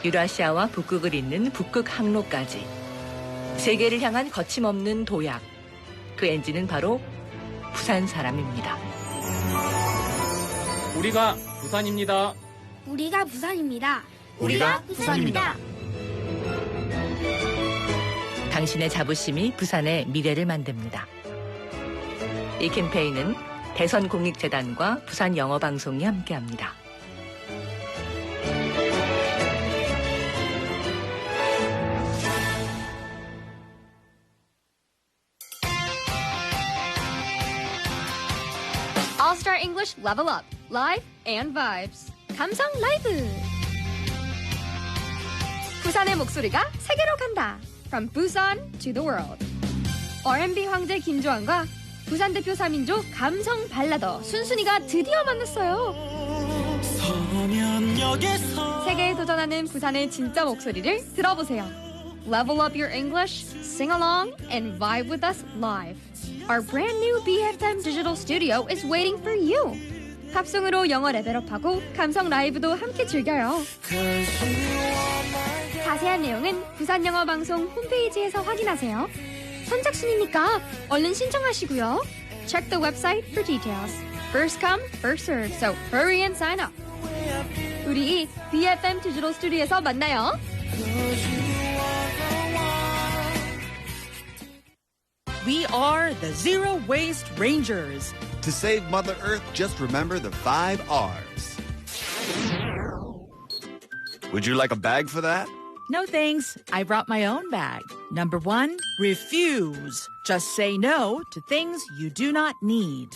유라시아와 북극을 잇는 북극 항로까지 세계를 향한 거침없는 도약. 그 엔진은 바로 부산 사람입니다. 우리가 부산입니다. 우리가 부산입니다. 우리가 부산입니다. 당신의 자부심이 부산의 미래를 만듭니다. 이 캠페인은 대선공익재단과 부산영어방송이 함께합니다. All-Star English Level Up, Live and Vibes. 감성 라이브. 부산의 목소리가 세계로 간다. From Busan to the world. R&B 황제 김조한과 부산 대표 3인조 감성 발라더 순순이가 드디어 만났어요. 세계에 도전하는 부산의 진짜 목소리를 들어보세요. Level up your English, sing along, and vibe with us live. Our brand new BFM digital studio is waiting for you. 팝송으로 영어 레벨업하고 감성 라이브도 함께 즐겨요. 자세한 내용은 부산영어방송 홈페이지에서 확인하세요. 선착순이니까 얼른 신청하시고요. Check the website for details. First come, first serve. So hurry and sign up. 우리 BFM 디지털 스튜디오에서 만나요. We are the Zero Waste Rangers. To save Mother Earth, just remember the 5 R's. Would you like a bag for that? No thanks. I brought my own bag. Number 1, refuse. Just say no to things you do not need.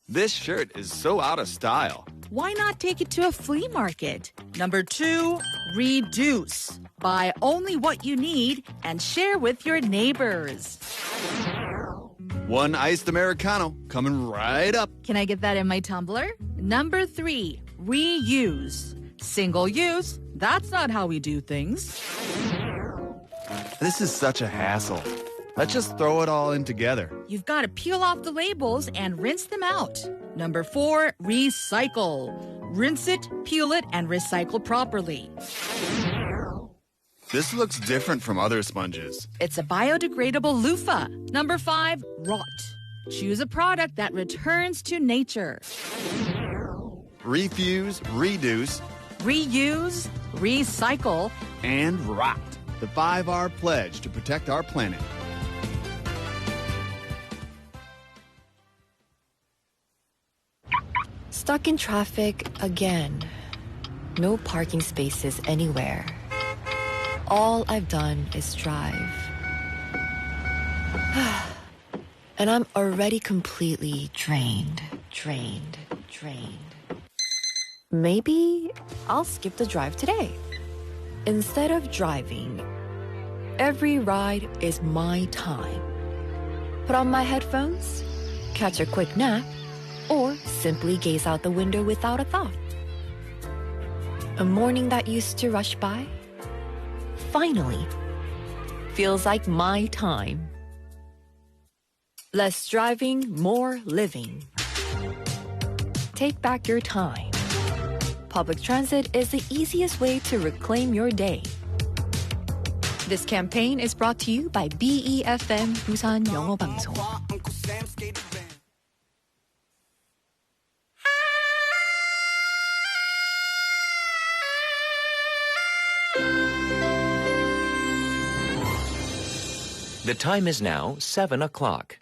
This shirt is so out of style. Why not take it to a flea market? Number 2, reduce. Buy only what you need and share with your neighbors. 1 iced Americano coming right up. Can I get that in my tumbler? Number 3, reuse. Single use, that's not how we do things. This is such a hassle. Let's just throw it all in together. You've got to peel off the labels and rinse them out. Number 4, recycle. Rinse it, peel it, and recycle properly. This looks different from other sponges. It's a biodegradable loofah. Number 5, rot. Choose a product that returns to nature. Refuse, reduce, Reuse, recycle, and rot. The 5R pledge to protect our planet. Stuck in traffic again. No parking spaces anywhere. All I've done is drive. And I'm already completely drained. Maybe I'll skip the drive today. Instead of driving, every ride is my time. Put on my headphones, catch a quick nap, or simply gaze out the window without a thought. A morning that used to rush by finally feels like my time. Less driving, more living. Take back your time. Public transit is the easiest way to reclaim your day. This campaign is brought to you by BEFM 부산영어방송. The time is now 7 o'clock.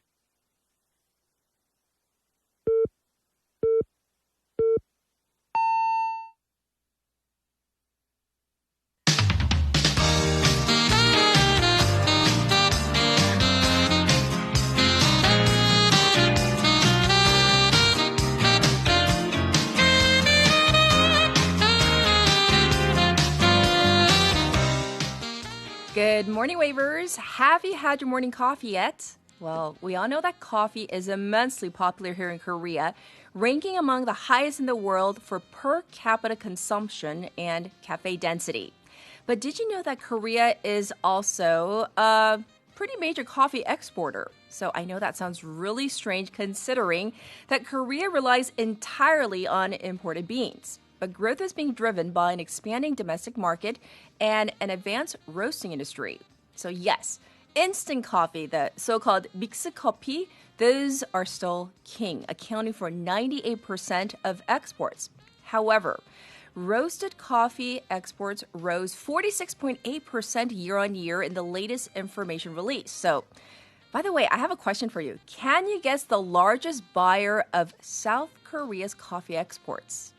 Good morning, wavers. Have you had your morning coffee yet? Well, we all know that coffee is immensely popular here in Korea, ranking among the highest in the world for per capita consumption and cafe density. But did you know that Korea is also a pretty major coffee exporter? So I know that sounds really strange considering that Korea relies entirely on imported beans. but growth is being driven by an expanding domestic market and an advanced roasting industry. So yes, instant coffee, the so-called mixed coffee, those are still king, accounting for 98% of exports. However, roasted coffee exports rose 46.8% year on year in the latest information release. So, by the way, I have a question for you. Can you guess the largest buyer of South Korea's coffee exports?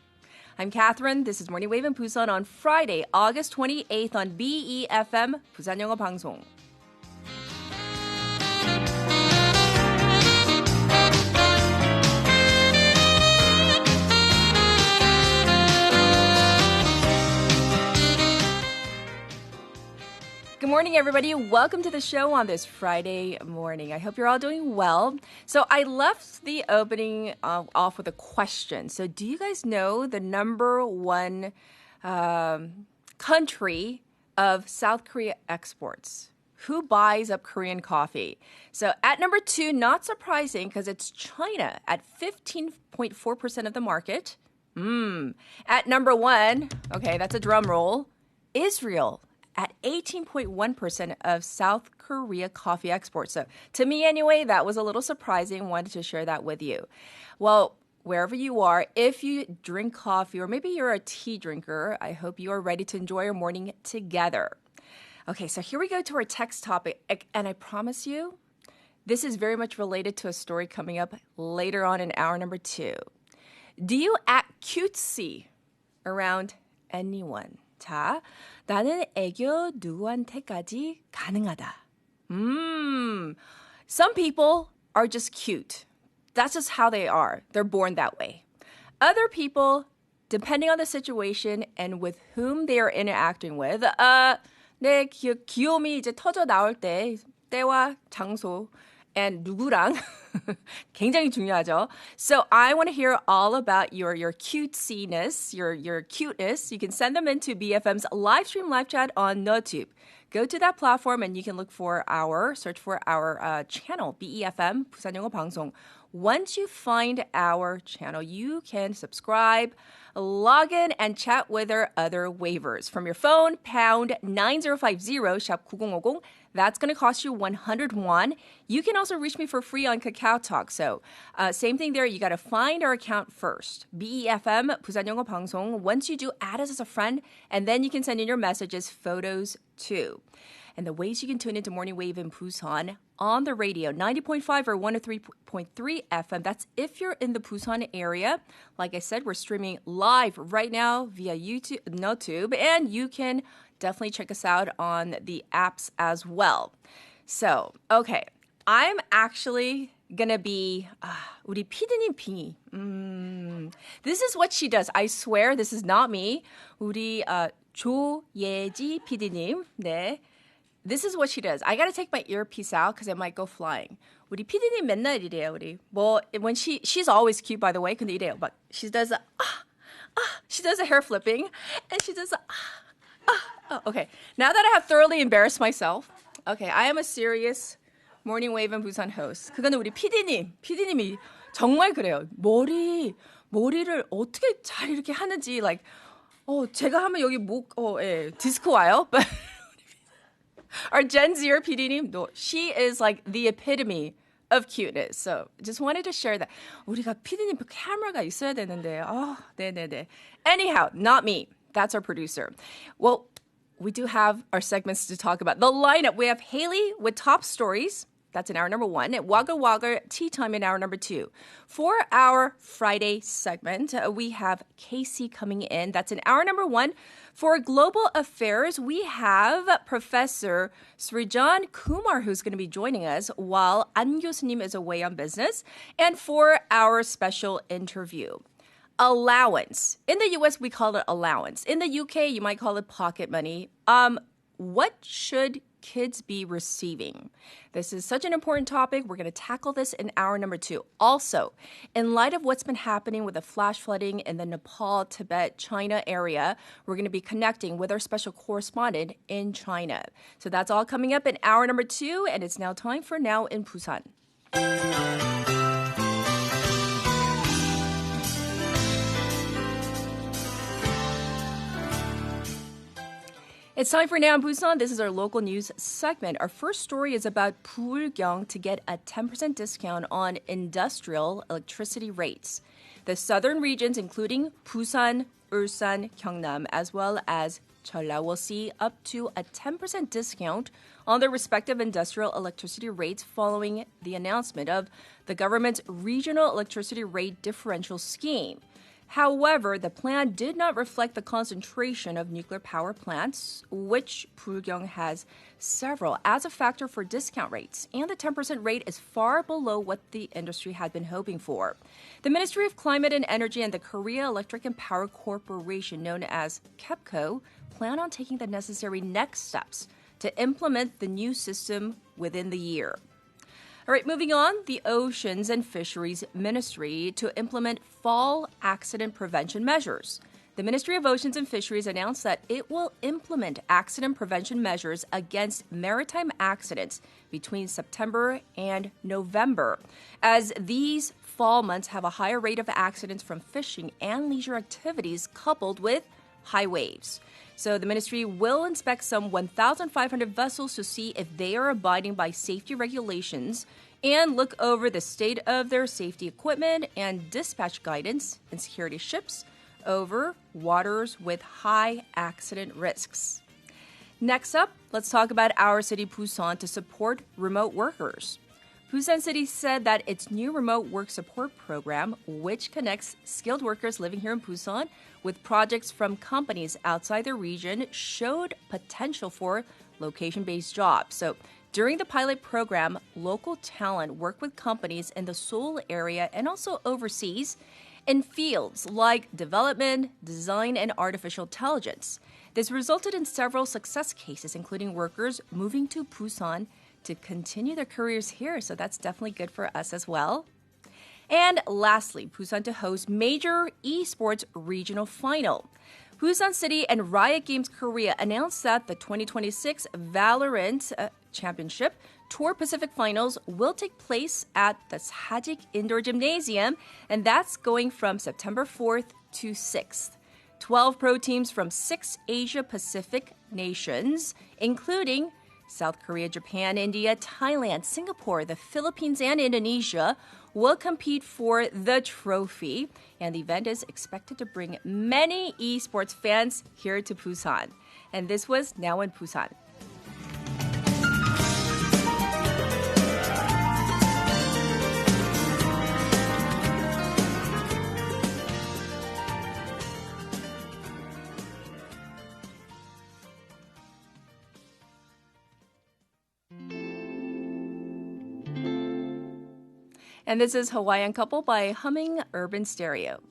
I'm Catherine. This is Morning Wave in Busan on Friday, August 28th on BEFM, 부산영어방송. Good morning, everybody. Welcome to the show on this Friday morning. I hope you're all doing well. So I left the opening off with a question. So do you guys know the number one country of South Korea exports? Who buys up Korean coffee? So at number 2, not surprising because it's China at 15.4% of the market. At number 1, okay, that's a drum roll, Israel at 18.1% of South Korea coffee exports. So to me anyway, that was a little surprising. Wanted to share that with you. Well, wherever you are, if you drink coffee or maybe you're a tea drinker, I hope you are ready to enjoy your morning together. Okay, so here we go to our text topic. And I promise you, this is very much related to a story coming up later on in hour number 2. Do you act cutesy around anyone? 자, 나는 애교 누구한테까지 가능하다. Some people are just cute. That's just how they are. They're born that way. Other people, depending on the situation and with whom they are interacting with, 내 귀요미 이제 터져 나올 때, 때와 장소, and 누구랑 굉장히 중요하죠. So I want to hear all about your cutesiness, your cuteness. You can send them into BFM's live stream live chat on YouTube. Go to that platform and you can search for our channel, BEFM, 부산영어방송. Once you find our channel, you can subscribe, log in, and chat with our other waivers. From your phone, pound 9050, 샵 9050. That's going to cost you 100 won. You can also reach me for free on Kakao Talk. So same thing there. You got to find our account first. BEFM, 부산영어방송. Once you do, add us as a friend, and then you can send in your messages, photos too. And the ways you can tune into Morning Wave in Busan on the radio, 90.5 or 103.3 FM. That's if you're in the Busan area. Like I said, we're streaming live right now via YouTube, and you can definitely check us out on the apps as well. So, okay, I'm actually gonna be 우리 피디님 빙의. This is what she does. I swear this is not me. 우리 조예지 피디님. 네. This is what she does. I gotta take my earpiece out because it might go flying. 우리 피디님 맨날 이래요, 우리. 뭐, when she's always cute, by the way. 근데 이래요. But she does she does a hair flipping, and she does okay. Now that I have thoroughly embarrassed myself, okay, I am a serious Morning Wave and Busan host. 그거는 우리 피디님이 정말 그래요. 머리를 어떻게 잘 이렇게 하는지, like, 제가 하면 여기 디스크 와요. But our Gen Zer PD님, no, she is like the epitome of cuteness. So just wanted to share that. 우리가 PD님 카메라가 있어야 되는데. 네네네. Anyhow, not me. That's our producer. Well, we do have our segments to talk about. The lineup, we have Haley with top stories. That's in hour number 1. At Wa글와글 Tea Time in hour number 2. For our Friday segment, we have Casey coming in. That's in hour number 1. For global affairs, we have Professor Srijan Kumar, who's going to be joining us while An 교수님 is away on business. And for our special interview, allowance. In the US, we call it allowance. In the UK, you might call it pocket money. What should kids be receiving? This is such an important topic. We're going to tackle this in hour number 2. Also, in light of what's been happening with the flash flooding in the Nepal, Tibet, China area, we're going to be connecting with our special correspondent in China. So that's all coming up in hour number 2, and it's now time for Now in Busan. It's time for Now in Busan. This is our local news segment. Our first story is about Bulgyeong to get a 10% discount on industrial electricity rates. The southern regions, including Busan, Ulsan, Gyeongnam, as well as Jeolla, will see up to a 10% discount on their respective industrial electricity rates following the announcement of the government's regional electricity rate differential scheme. However, the plan did not reflect the concentration of nuclear power plants, which Bulgyeong has several, as a factor for discount rates, and the 10% rate is far below what the industry had been hoping for. The Ministry of Climate and Energy and the Korea Electric and Power Corporation, known as KEPCO, plan on taking the necessary next steps to implement the new system within the year. All right, moving on, the Oceans and Fisheries Ministry to implement fall accident prevention measures. The Ministry of Oceans and Fisheries announced that it will implement accident prevention measures against maritime accidents between September and November, as these fall months have a higher rate of accidents from fishing and leisure activities coupled with high waves. So the ministry will inspect some 1,500 vessels to see if they are abiding by safety regulations and look over the state of their safety equipment and dispatch guidance and security ships over waters with high accident risks. Next up, let's talk about our city, Busan, to support remote workers. Busan City said that its new remote work support program, which connects skilled workers living here in Busan with projects from companies outside the region, showed potential for location-based jobs. So during the pilot program, local talent worked with companies in the Seoul area and also overseas in fields like development, design, and artificial intelligence. This resulted in several success cases, including workers moving to Busan to continue their careers here, so that's definitely good for us as well. And lastly, Busan to host major esports regional final. Busan City and Riot Games Korea announced that the 2026 Valorant Championship Tour Pacific Finals will take place at the Sajik Indoor Gymnasium, and that's going from September 4th to 6th. 12 pro teams from 6 Asia-Pacific nations, including South Korea, Japan, India, Thailand, Singapore, the Philippines, and Indonesia will compete for the trophy. And the event is expected to bring many esports fans here to Busan. And this was Now in Busan. And this is Hawaiian Couple by Humming Urban Stereo.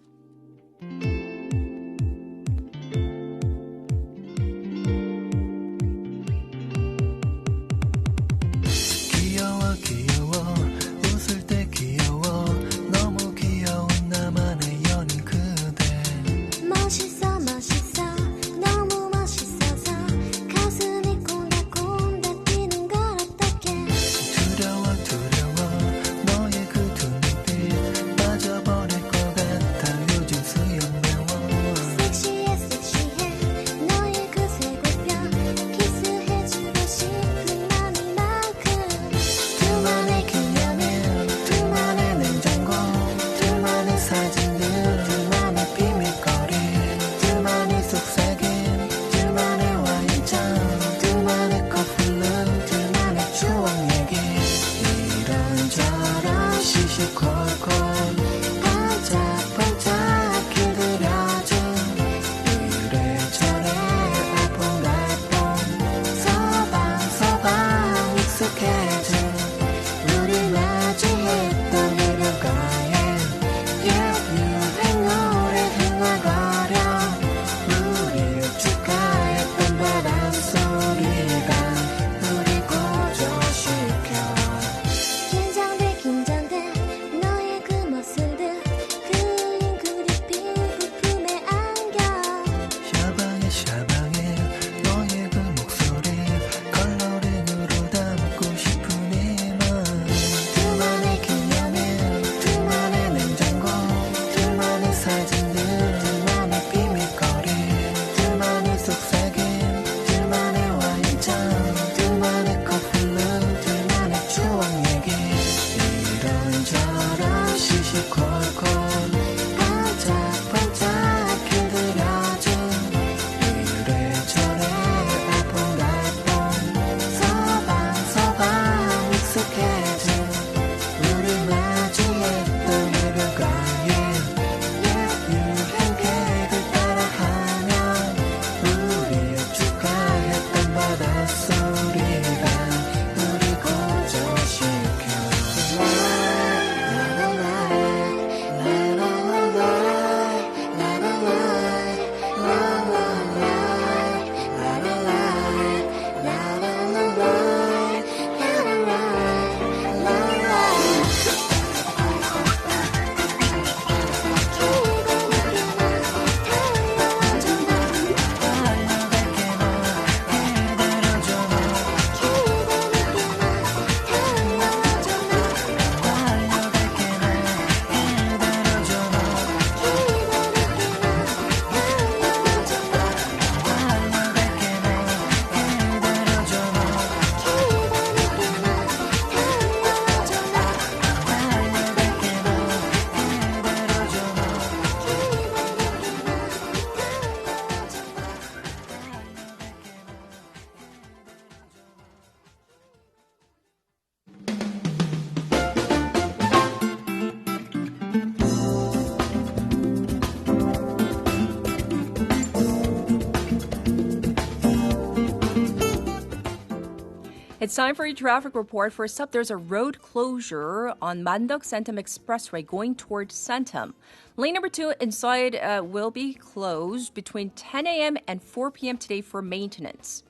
It's time for your traffic report. First up, there's a road closure on Mandok-Santam Expressway going towards Santam. Lane number 2 inside will be closed between 10 a.m. and 4 p.m. today for maintenance.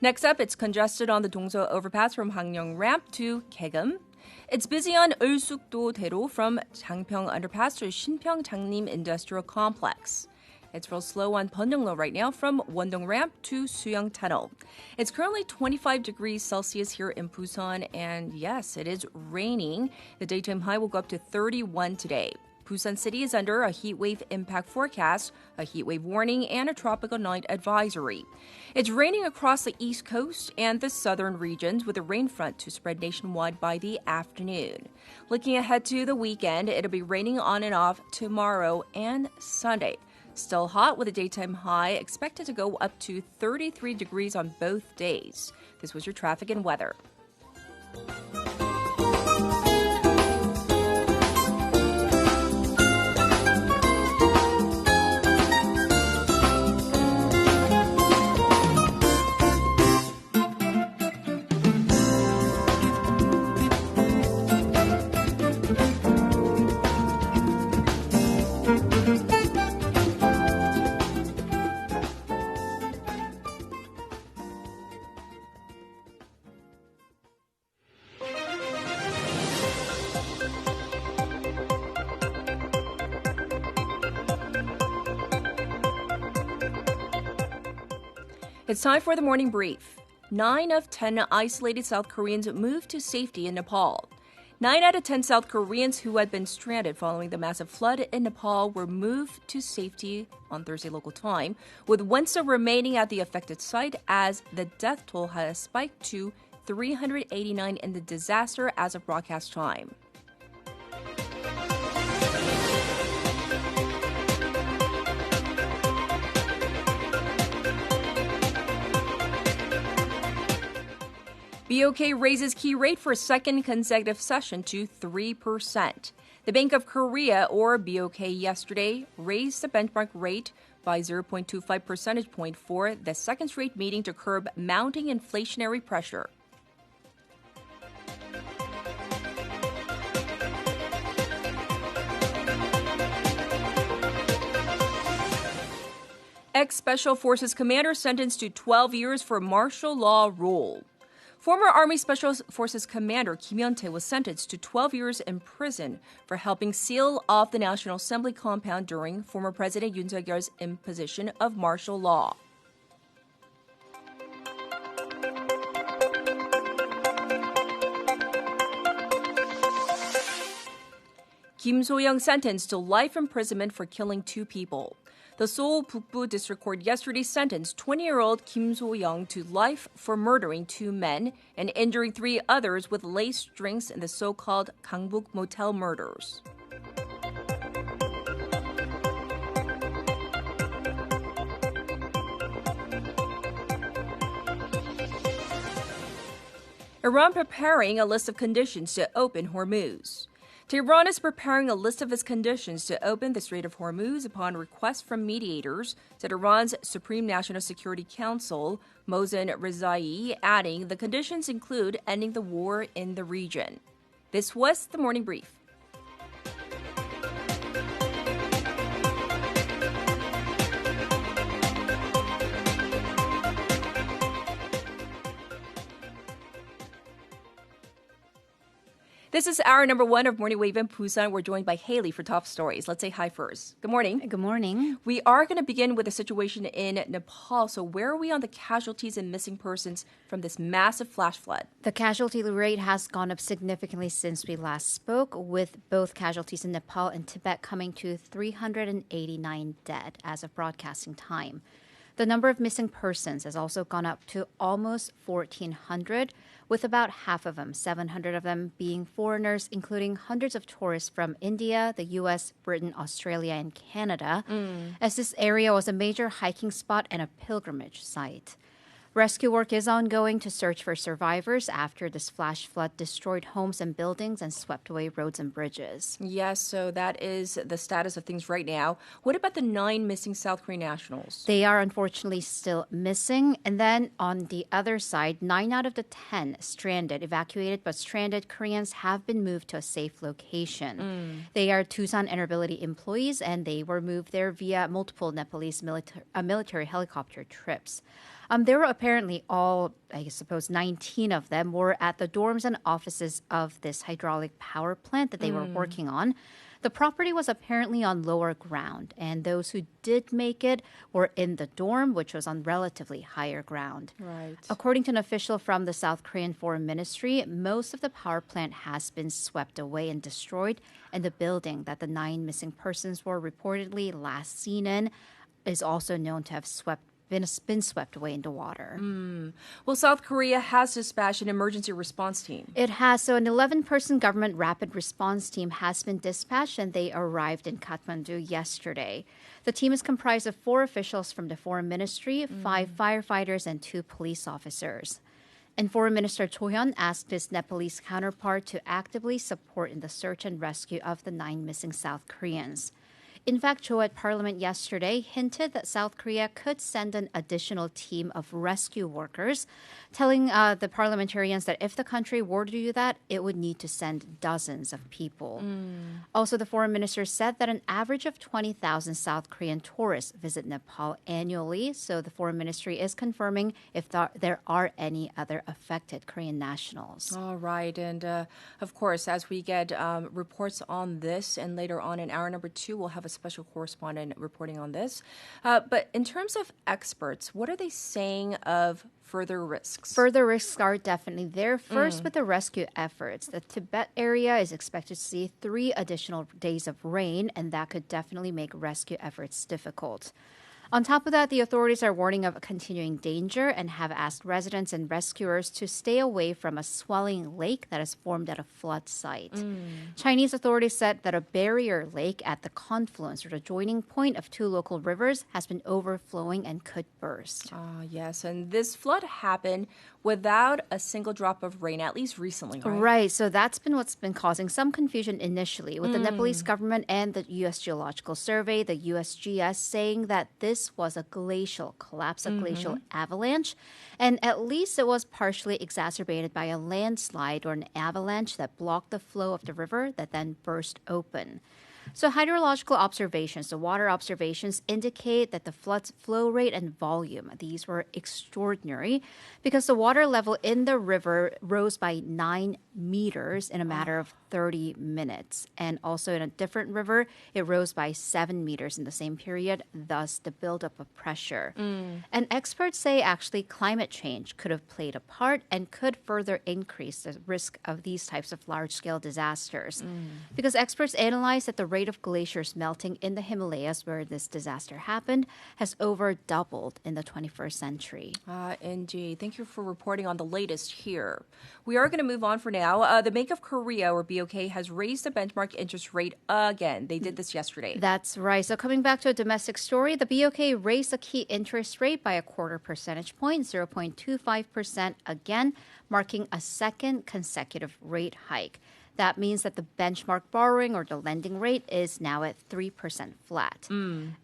Next up, it's congested on the Dongso overpass from Hangneung Ramp to Kaegum. It's busy on Eulsuk-do-daero from Jangpyeong Underpass to Shinpyeong Jangnim Industrial Complex. It's real slow on Pyeongdo right now from Wondong Ramp to Suyang Tunnel. It's currently 25 degrees Celsius here in Busan, and yes, it is raining. The daytime high will go up to 31 today. Busan City is under a heat wave impact forecast, a heat wave warning, and a tropical night advisory. It's raining across the east coast and the southern regions with a rain front to spread nationwide by the afternoon. Looking ahead to the weekend, it'll be raining on and off tomorrow and Sunday. Still hot with a daytime high expected to go up to 33 degrees on both days. This was your traffic and weather. It's time for the morning brief. 9 of 10 isolated South Koreans moved to safety in Nepal. 9 out of 10 South Koreans who had been stranded following the massive flood in Nepal were moved to safety on Thursday local time, with one still remaining at the affected site as the death toll has spiked to 389 in the disaster as of broadcast time. BOK raises key rate for a second consecutive session to 3%. The Bank of Korea, or BOK, yesterday raised the benchmark rate by 0.25 percentage point for the second straight meeting to curb mounting inflationary pressure. Ex-Special Forces commander sentenced to 12 years for martial law rule. Former Army Special Forces Commander Kim Hyun-tae was sentenced to 12 years in prison for helping seal off the National Assembly compound during former President Yoon Suk-yeol's imposition of martial law. Kim So-young sentenced to life imprisonment for killing 2 people. The Seoul Bukbu District Court yesterday sentenced 20-year-old Kim So-young to life for murdering 2 men and injuring 3 others with lace strings in the so-called Gangbuk Motel murders. Iran preparing a list of conditions to open Hormuz. Tehran is preparing a list of its conditions to open the Strait of Hormuz upon request from mediators, said Iran's Supreme National Security Council, Mohsen Rezai, adding the conditions include ending the war in the region. This was the Morning Brief. This is hour number 1 of Morning Wave in Busan. We're joined by Haley for top stories. Let's say hi first. Good morning. Good morning. We are going to begin with the situation in Nepal. So where are we on the casualties and missing persons from this massive flash flood? The casualty rate has gone up significantly since we last spoke, with both casualties in Nepal and Tibet coming to 389 dead as of broadcasting time. The number of missing persons has also gone up to almost 1,400, with about half of them, 700 of them, being foreigners, including hundreds of tourists from India, the U.S., Britain, Australia, and Canada, as this area was a major hiking spot and a pilgrimage site. Rescue work is ongoing to search for survivors after this flash flood destroyed homes and buildings and swept away roads and bridges. Yes, so that is the status of things right now. What about the 9 missing South Korean nationals? They are unfortunately still missing. And then on the other side, 9 out of the 10 evacuated but stranded Koreans have been moved to a safe location. They are Tucson Air Mobility employees, and they were moved there via multiple Nepalese military helicopter trips. There were apparently 19 of them were at the dorms and offices of this hydraulic power plant that they were working on. The property was apparently on lower ground, and those who did make it were in the dorm, which was on relatively higher ground. Right. According to an official from the South Korean Foreign Ministry, most of the power plant has been swept away and destroyed, and the building that the 9 missing persons were reportedly last seen in is also known to have been swept away into water. Well, South Korea has dispatched an emergency response team. It has. So an 11-person government rapid response team has been dispatched, and they arrived in Kathmandu yesterday. The team is comprised of 4 officials from the Foreign Ministry, 5 firefighters, and 2 police officers. And Foreign Minister Cho Hyun asked his Nepalese counterpart to actively support in the search and rescue of the 9 missing South Koreans. In fact, Cho at Parliament yesterday hinted that South Korea could send an additional team of rescue workers, telling the parliamentarians that if the country were to do that, it would need to send dozens of people. Also, the foreign minister said that an average of 20,000 South Korean tourists visit Nepal annually. So the foreign ministry is confirming if there are any other affected Korean nationals. All right. And of course, as we get reports on this, and later on in hour number 2, we'll have a special correspondent reporting on this. But in terms of experts, what are they saying of further risks? Further risks are definitely there. First, with the rescue efforts, the Tibet area is expected to see 3 additional days of rain, and that could definitely make rescue efforts difficult. On top of that, the authorities are warning of a continuing danger and have asked residents and rescuers to stay away from a swelling lake that has formed at a flood site. Chinese authorities said that a barrier lake at the confluence or the joining point of 2 local rivers has been overflowing and could burst. Yes, and this flood happened without a single drop of rain, at least recently, right? Right, so that's been what's been causing some confusion initially with the Nepalese government and the U.S. Geological Survey, the USGS, saying that this was a glacial collapse, a glacial avalanche, and at least it was partially exacerbated by a landslide or an avalanche that blocked the flow of the river that then burst open. So hydrological observations, the water observations, indicate that the flood's flow rate and volume, these were extraordinary because the water level in the river rose by 9 meters in a matter of 30 minutes. And also in a different river, it rose by 7 meters in the same period, thus the buildup of pressure. And experts say actually climate change could have played a part and could further increase the risk of these types of large-scale disasters. Because experts analyze that the rate of glaciers melting in the Himalayas where this disaster happened has over doubled in the 21st century. Indeed. Thank you for reporting on the latest here. We are going to move on for now. The Bank of Korea, or BOK, has raised the benchmark interest rate again. They did this yesterday. That's right. So coming back to a domestic story, the BOK raised the key interest rate by a quarter percentage point, 0.25% again, marking a second consecutive rate hike. That means that the benchmark borrowing or the lending rate is now at 3% flat.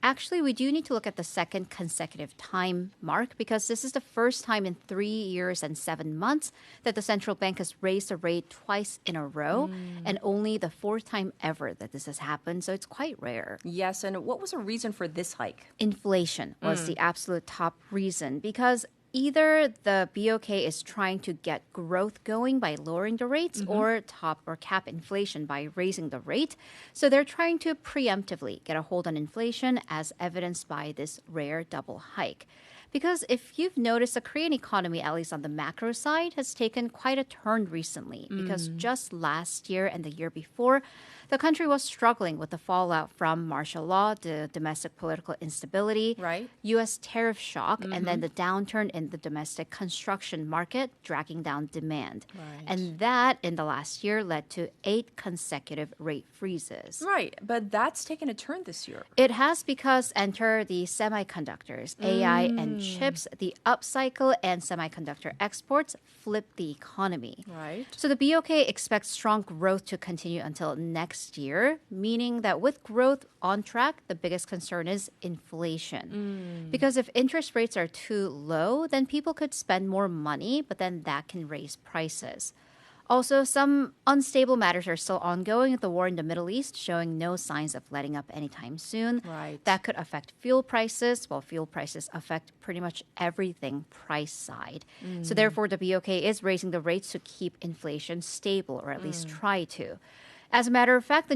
Actually, we do need to look at the second consecutive time mark because this is the first time in 3 years and 7 months that the central bank has raised the rate twice in a row and only the 4th time ever that this has happened. So it's quite rare. Yes, and what was the reason for this hike? Inflation was the absolute top reason because either the BOK is trying to get growth going by lowering the rates or top or cap inflation by raising the rate. So they're trying to preemptively get a hold on inflation as evidenced by this rare double hike. Because if you've noticed, the Korean economy, at least on the macro side, has taken quite a turn recently. Because just last year and the year before, the country was struggling with the fallout from martial law, the domestic political instability, Right. U.S. tariff shock, and then the downturn in the domestic construction market, dragging down demand. Right. And that, in the last year, led to 8 consecutive rate freezes. Right, but that's taken a turn this year. It has because enter the semiconductors, AI and chips, the upcycle and semiconductor exports flip the economy. Right. So the BOK expects strong growth to continue until next year, meaning that with growth on track, the biggest concern is inflation. Because if interest rates are too low, then people could spend more money, but then that can raise prices. Also, some unstable matters are still ongoing with the war in the Middle East, showing no signs of letting up anytime soon. Right. That could affect fuel prices, while fuel prices affect pretty much everything price side. So therefore, the BOK is raising the rates to keep inflation stable, or at least try to. As a matter of fact, the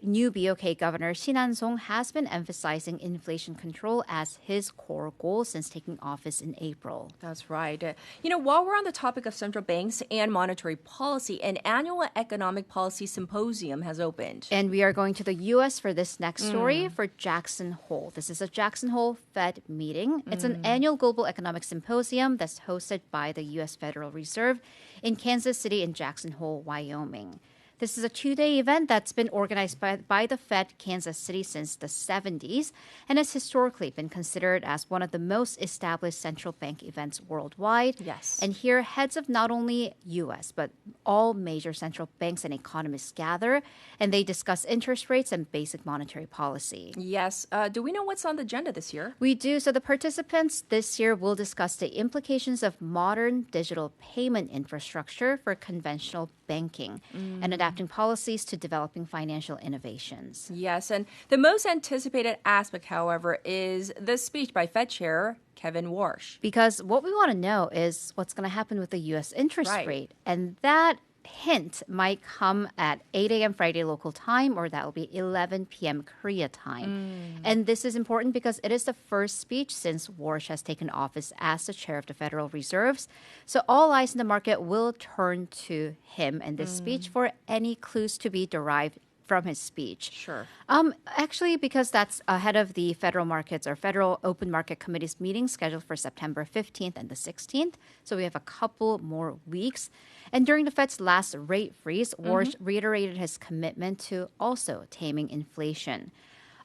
new BOK governor, Shin Han-song, has been emphasizing inflation control as his core goal since taking office in April. That's right. While we're on the topic of central banks and monetary policy, an annual economic policy symposium has opened. And we are going to the U.S. for this next story for Jackson Hole. This is a Jackson Hole Fed meeting. It's an annual global economic symposium that's hosted by the U.S. Federal Reserve in Kansas City and Jackson Hole, Wyoming. This is a 2-day event that's been organized by the Fed Kansas City since the 70s and has historically been considered as one of the most established central bank events worldwide. Yes. And here, heads of not only U.S., but all major central banks and economists gather, and they discuss interest rates and basic monetary policy. Yes. Do we know what's on the agenda this year? We do. So the participants this year will discuss the implications of modern digital payment infrastructure for conventional banking and adapting policies to developing financial innovations. Yes, and the most anticipated aspect, however, is the speech by Fed Chair Kevin Warsh. Because what we want to know is what's going to happen with the U.S. interest Right. rate. And that hint might come at 8 a.m. Friday local time, or that will be 11 p.m. Korea time. And this is important because it is the first speech since Warsh has taken office as the chair of the Federal Reserves. So all eyes in the market will turn to him and this speech for any clues to be derived from his speech. Sure. Actually, because that's ahead of the federal markets or Federal Open Market Committee's meeting scheduled for September 15th and the 16th. So we have a couple more weeks. And during the Fed's last rate freeze, Warsh reiterated his commitment to also taming inflation.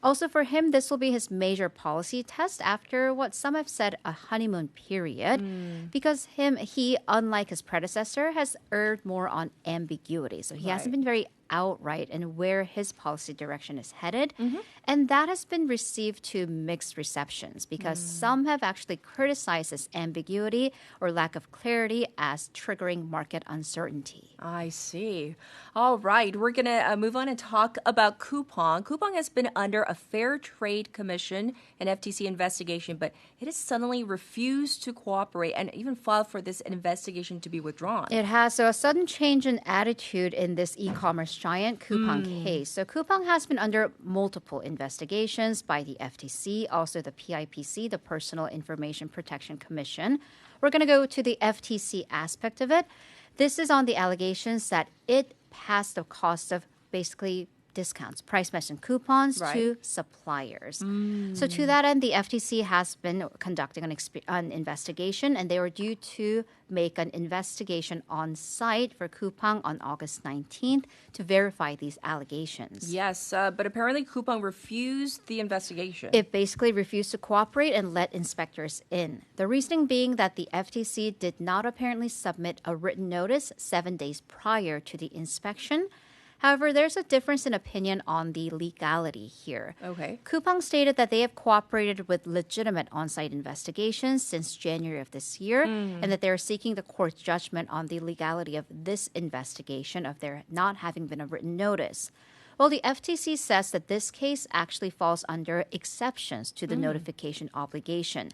Also for him, this will be his major policy test after what some have said a honeymoon period, because he, unlike his predecessor, has erred more on ambiguity. So he hasn't been very outright in where his policy direction is headed. And that has been received to mixed receptions because some have actually criticized this ambiguity or lack of clarity as triggering market uncertainty. I see. All right, we're going to move on and talk about Coupang. Coupang has been under a Fair Trade Commission and FTC investigation, but it has suddenly refused to cooperate and even filed for this investigation to be withdrawn. It has. So a sudden change in attitude in this e-commerce giant Coupang case. So Coupang has been under multiple investigations by the FTC, also the PIPC, the Personal Information Protection Commission. We're going to go to the FTC aspect of it. This is on the allegations that it passed the cost of basically discounts, price matching coupons to suppliers. So to that end, the FTC has been conducting an investigation, and they were due to make an investigation on site for Coupang on August 19th to verify these allegations. Yes, but apparently Coupang refused the investigation. It basically refused to cooperate and let inspectors in. The reasoning being that the FTC did not apparently submit a written notice 7 days prior to the inspection. However, there's a difference in opinion on the legality here. Okay. Coupang stated that they have cooperated with legitimate on-site investigations since January of this year, and that they're seeking the court's judgment on the legality of this investigation of there not having been a written notice. Well, the FTC says that this case actually falls under exceptions to the notification obligation.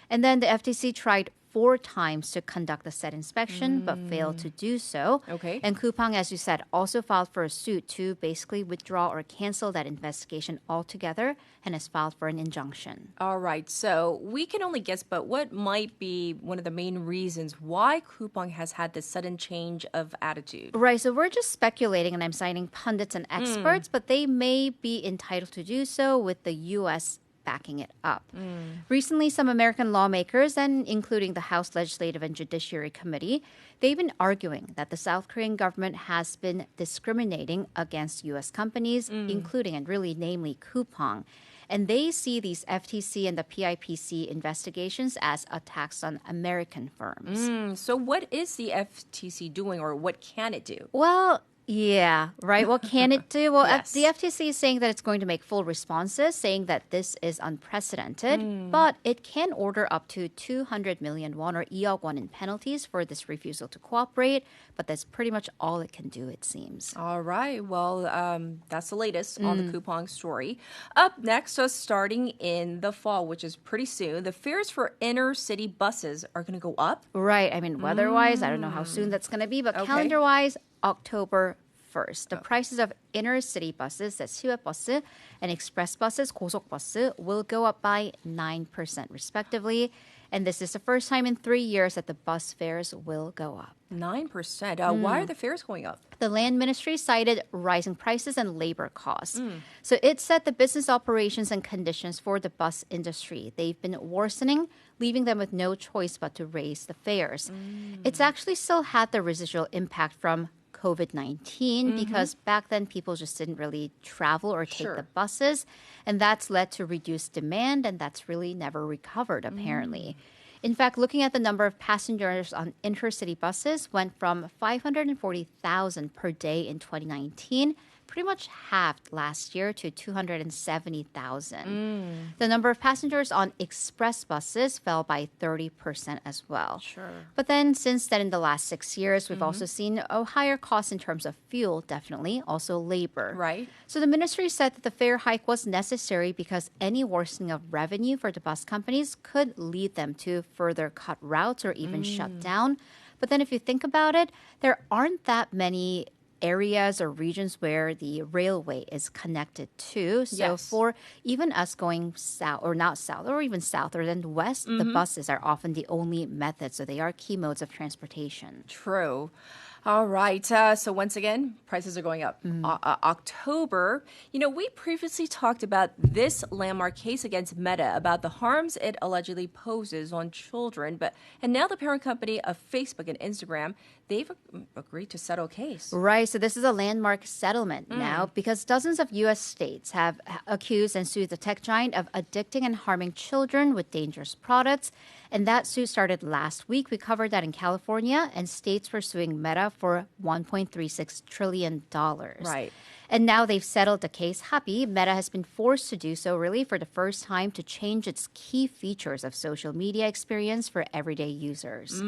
And then the FTC tried 4 times to conduct the said inspection, but failed to do so. Okay. And Coupang, as you said, also filed for a suit to basically withdraw or cancel that investigation altogether and has filed for an injunction. All right, so we can only guess, but what might be one of the main reasons why Coupang has had this sudden change of attitude? Right, so we're just speculating, and I'm citing pundits and experts, but they may be entitled to do so with the U.S. backing it up. Recently, some American lawmakers, and including the House Legislative and Judiciary Committee, they've been arguing that the South Korean government has been discriminating against U.S. companies, including and really namely Coupang. And they see these FTC and the PIPC investigations as attacks on American firms. So what is the FTC doing, or what can it do? Well, yeah, right. What can it do? Well, Yes. the FTC is saying that it's going to make full responses, saying that this is unprecedented, but it can order up to 200 million won or 2억 won in penalties for this refusal to cooperate, but that's pretty much all it can do, it seems. All right. Well, that's the latest on the Coupang story. Up next, so starting in the fall, which is pretty soon, the fares for inner city buses are going to go up. Right. I mean, weather-wise, I don't know how soon that's going to be, but calendar-wise, October 1st. The prices of inner city buses, that's 시외버스, and express buses, 고속버스, will go up by 9% respectively. And this is the first time in 3 years that the bus fares will go up. 9%. Why are the fares going up? The Land Ministry cited rising prices and labor costs. So it said the business operations and conditions for the bus industry, they've been worsening, leaving them with no choice but to raise the fares. It's actually still had the residual impact from COVID-19 because back then people just didn't really travel or take the buses, and that's led to reduced demand, and that's really never recovered apparently. In fact, looking at the number of passengers on intercity buses went from 540,000 per day in 2019, pretty much halved last year to 270,000. The number of passengers on express buses fell by 30% as well. Sure. But then since then, in the last 6 years, we've also seen a higher cost in terms of fuel, definitely, also labor. Right. So the ministry said that the fare hike was necessary because any worsening of revenue for the bus companies could lead them to further cut routes or even shut down. But then if you think about it, there aren't that many areas or regions where the railway is connected to. So for even us going south, or not south, or even south or then west, the buses are often the only method. So they are key modes of transportation. True. All right. So once again, prices are going up. October, we previously talked about this landmark case against Meta about the harms it allegedly poses on children. And now the parent company of Facebook and Instagram, they've agreed to settle case. Right. So this is a landmark settlement now because dozens of U.S. states have accused and sued the tech giant of addicting and harming children with dangerous products. And that suit started last week. We covered that in California, and states were suing Meta for $1.36 trillion. Right. And now they've settled the case. Happy, Meta has been forced to do so really for the first time to change its key features of social media experience for everyday users.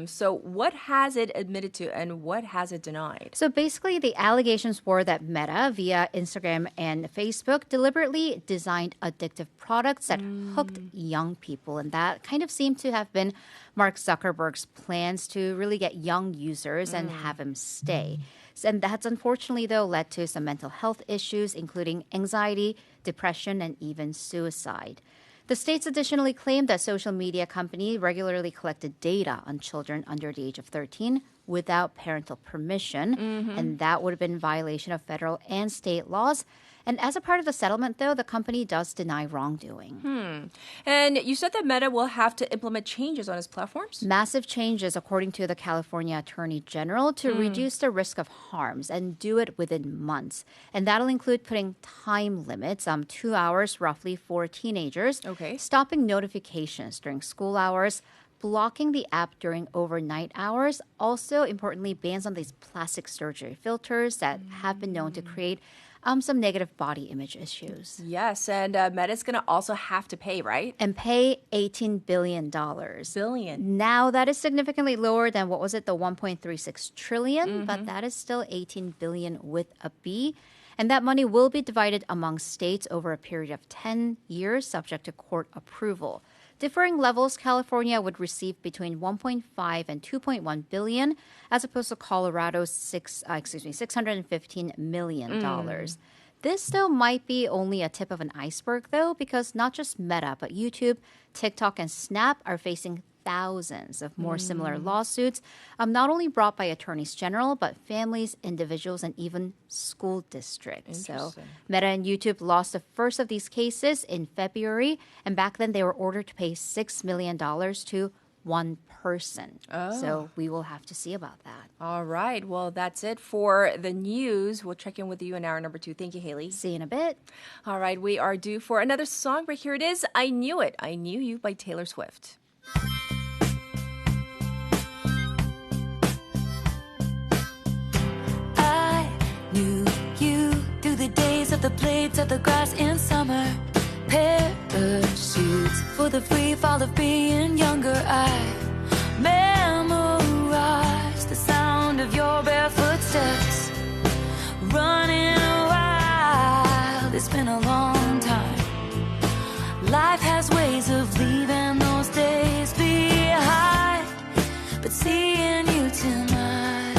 So what has it admitted to and what has it denied? So basically, the allegations were that Meta, via Instagram and Facebook, deliberately designed addictive products that hooked young people. And that kind of seemed to have been Mark Zuckerberg's plans to really get young users and have them stay. And that's unfortunately, though, led to some mental health issues, including anxiety, depression, and even suicide. The states additionally claimed that social media company regularly collected data on children under the age of 13 without parental permission, and that would have been in violation of federal and state laws. And as a part of the settlement, though, the company does deny wrongdoing. And you said that Meta will have to implement changes on its platforms? Massive changes, according to the California Attorney General, to reduce the risk of harms and do it within months. And that'll include putting time limits, 2 hours roughly for teenagers, stopping notifications during school hours, blocking the app during overnight hours. Also, importantly, bans on these plastic surgery filters that have been known to create some negative body image issues. Yes, and Meta's going to also have to pay, right? And pay $18 billion. Billion. Now, that is significantly lower than, what was it, the $1.36 trillion, but that is still $18 billion with a B. And that money will be divided among states over a period of 10 years, subject to court approval. differing levels, California would receive between 1.5 and 2.1 billion, as opposed to Colorado's $615 million. This, though, might be only a tip of an iceberg, though, because not just Meta, but YouTube, TikTok, and Snap are facing thousands of more similar lawsuits, not only brought by attorneys general, but families, individuals, and even school districts. So Meta and YouTube lost the first of these cases in February, and back then they were ordered to pay $6 million to one person. So we will have to see about that. All right. Well, that's it for the news. We'll check in with you in hour number 2. Thank you, Haley. See you in a bit. All right. We are due for another song break. Here it is. I Knew It. I Knew You by Taylor Swift. I knew you through the days of the blades of the grass in summer. Parachutes for the free fall of being younger. I memorized the sound of your bare footsteps. Running wild, it's been a long time. Life has ways of leaving those days behind, but seeing you tonight,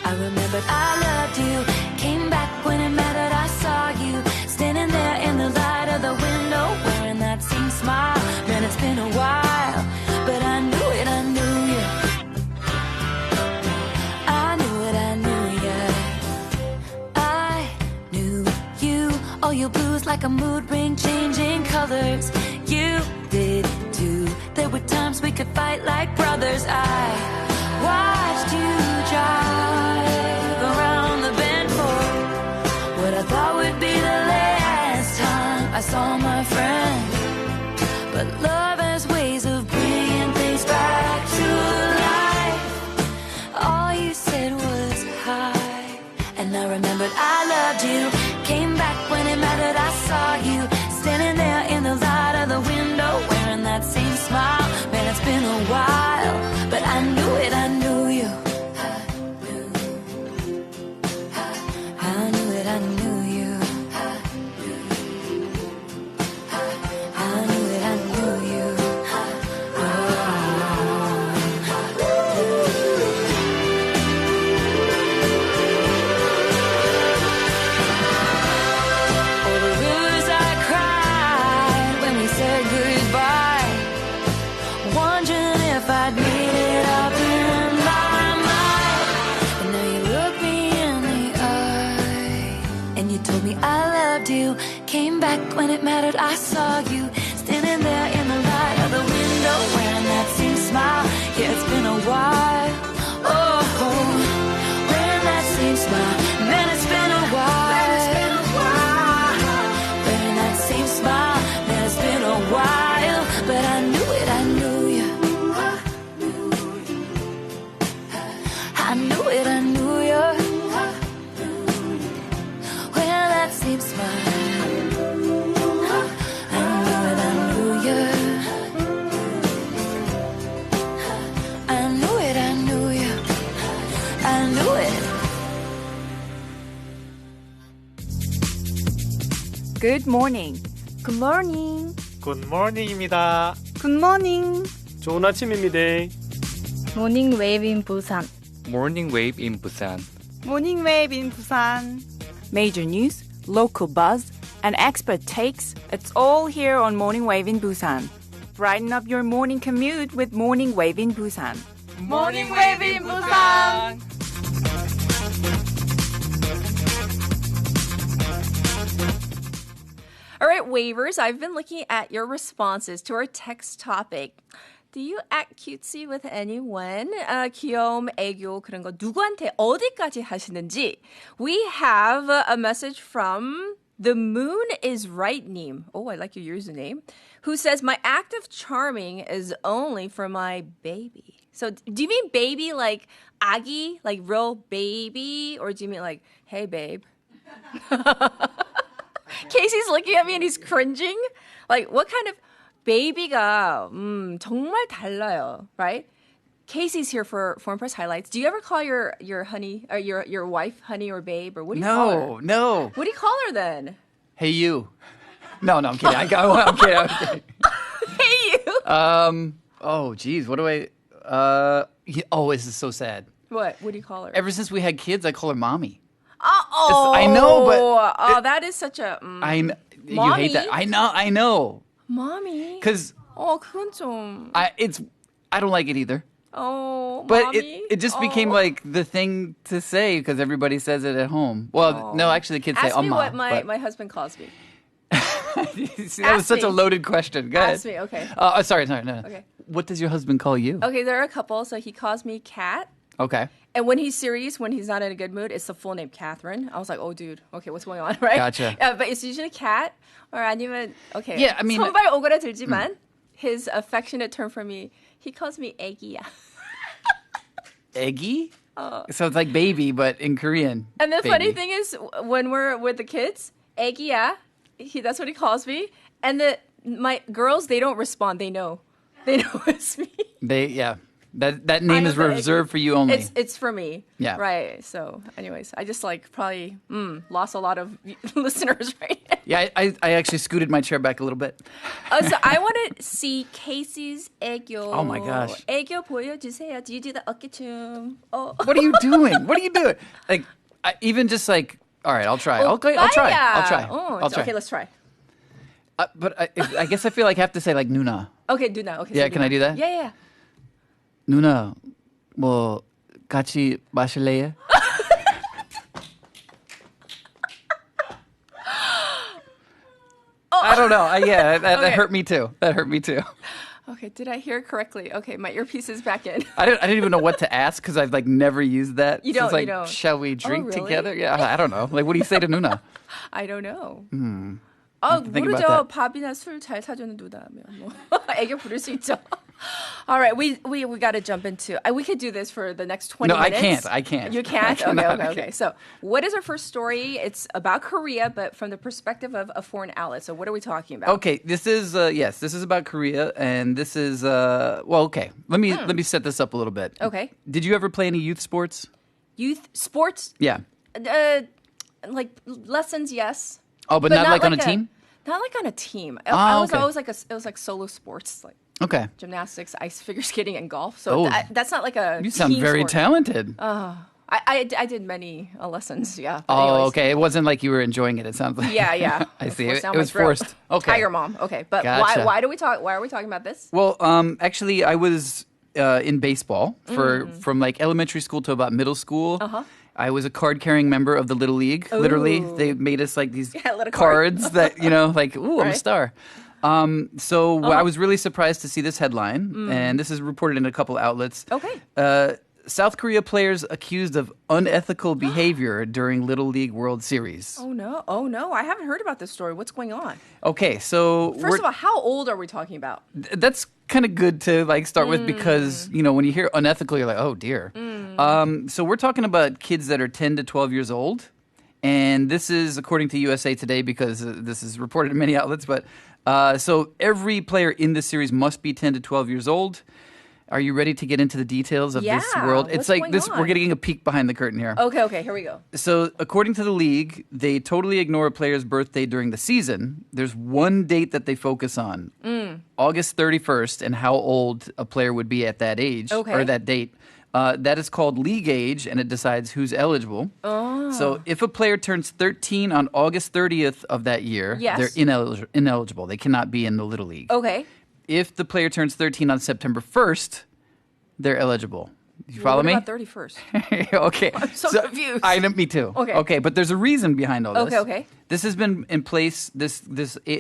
I remembered I loved you. Came back when it mattered, I saw you standing there in the light of the window, wearing that same smile. Man, it's been a while, but I knew it, I knew you. I knew it, I knew you. I knew you. All your blues like a mood ring, changing colors. You did too. There were times we could fight like brothers. I watched you drive around the bend for what I thought would be the last time I saw my friend. But love has ways of bringing things back to life. All you said was hi, and I remembered I loved you. Came back when it mattered, I saw you standing there in the light of the window, wearing that same smile. Man, it's been a while, but I knew it, I knew you. I knew it, I knew you. I knew it, I knew you. All the rivers I cried when we said goodbye, wondering if I'd made it up in my mind. And now you look me in the eye, and you told me I loved you. Came back when it mattered, I saw you standing there in the light of the window, wearing that same smile. Yeah, it's been a while. Oh, wearing that same smile. Man, it's been a while. Wearing that same smile. Man, it's been a while, but I knew it, I knew you. I knew it, I knew you. Well, that same smile. I knew it, I knew you. I knew it, I knew you. I knew it. Good morning. Good morning. 굿모닝입니다. Good morning. 좋은 아침입니다. Morning wave in Busan. Morning wave in Busan. Morning wave in Busan. Major news, local buzz, and expert takes. It's all here on Morning Wave in Busan. Brighten up your morning commute with Morning Wave in Busan. Morning wave in Busan. All right, waivers, I've been looking at your responses to our text topic. Do you act cutesy with anyone? 귀여움, 애교 그런 거 누구한테 어디까지 하시는지. We have a message from The Moon is Right 님. Oh, I like your username. Who says, my act of charming is only for my baby. So do you mean baby like 아기, like real baby? Or do you mean like, hey, babe? Casey's looking at me and he's cringing. Like, what kind of baby가 정말 달라요, right? Casey's here for Foreign Press Highlights. Do you ever call your honey or your wife honey or babe, or what do you call her? No. What do you call her then? Hey, you. No, I'm kidding. I'm kidding. Hey, you. Oh, geez. What do I... this is so sad. What? What do you call her? Ever since we had kids, I call her mommy. I know, but... that is such a... You hate that. I know. Mommy? Because... 그건 좀... I don't like it either. But mommy? it just became like the thing to say because everybody says it at home. Well, no, actually the kids say Ask me what my husband calls me. See, that was such a loaded question. Go ahead. Ask me, okay. Sorry, no. Okay. What does your husband call you? Okay, there are a couple. So he calls me Kat. Okay. And when he's serious, when he's not in a good mood, it's the full name Catherine. I was like, oh, dude, okay, what's going on, right? Gotcha. But it's usually Kat or 아니면, okay. Yeah, I mean... 손발 오그라들지만 his affectionate term for me, he calls me 애기야. Eggy? So it's like baby, but in Korean. And the baby. funny thing is, when we're with the kids, 애기야, that's what he calls me. And my girls, they don't respond. They know. They know it's me. That name is reserved for you only. It's for me. Yeah. Right. So, anyways, I just probably lost a lot of listeners right now. Yeah, I actually scooted my chair back a little bit. So I want to see Casey's 애교. Oh my gosh. 애교 보여주세요. Do you do the 어깨춤? Oh. What are you doing? What are you doing? Like, even just like, all right, I'll try. I'll try. Okay, let's try. But I guess I feel like I have to say like Nuna. Okay, 누나. Okay. Yeah, so can I do that? Yeah. 누나, 뭐 같이 마실래요? I don't know. That hurt me too. That hurt me too. Okay, did I hear correctly? Okay, my earpiece is back in. I didn't even know what to ask because I've like never used that. You don't. So it's like, you don't. Shall we drink really? together? Yeah, I don't know. Like, what do you say to Nuna? I don't know. Think 모르죠. about that. 밥이나 술 잘 사주는 누나면 뭐 애교 부를 수 있죠. All right, we got to jump into. We could do this for the next 20 minutes. I can't. You can't? cannot, Okay. So, what is our first story? It's about Korea, but from the perspective of a foreign outlet. So, what are we talking about? Okay, this is this is about Korea, and this is okay. Let me set this up a little bit. Okay. Did you ever play any youth sports? Youth sports? Yeah. Like lessons, yes. Oh, but not like on a team? Not like on a team. Okay. It was like solo sports, like okay, gymnastics, ice figure skating, and golf. So that's not like a. You sound very sport. talented. I did many lessons. Yeah. Oh, okay. It wasn't like you were enjoying it. It sounds like. Yeah. I see. It was forced. Okay. Tiger mom. Okay, but gotcha. why are we talking about this? Well, actually, I was in baseball from like elementary school to about middle school. I was a card-carrying member of the Little League. Ooh. Literally, they made us like these cards that, like, ooh, I'm a star. So I was really surprised to see this headline, and this is reported in a couple outlets. Okay. South Korea players accused of unethical behavior during Little League World Series. Oh, no. I haven't heard about this story. What's going on? Okay, so... First of all, how old are we talking about? That's kind of good to like start with because, when you hear unethical, you're like, oh, dear. So we're talking about kids that are 10 to 12 years old. And this is according to USA Today because this is reported in many outlets. But so every player in this series must be 10 to 12 years old. Are you ready to get into the details of this world? It's like this. We're getting a peek behind the curtain here. Okay, here we go. So, according to the league, they totally ignore a player's birthday during the season. There's one date that they focus on, August 31st, and how old a player would be at that age or that date. That is called league age, and it decides who's eligible. Oh. So, if a player turns 13 on August 30th of that year, they're ineligible. They cannot be in the Little League. Okay. If the player turns 13 on September 1st, they're eligible. You follow me? What about 31st? Okay. I'm so confused. Me too. Okay, but there's a reason behind all this. Okay. This has been in place, this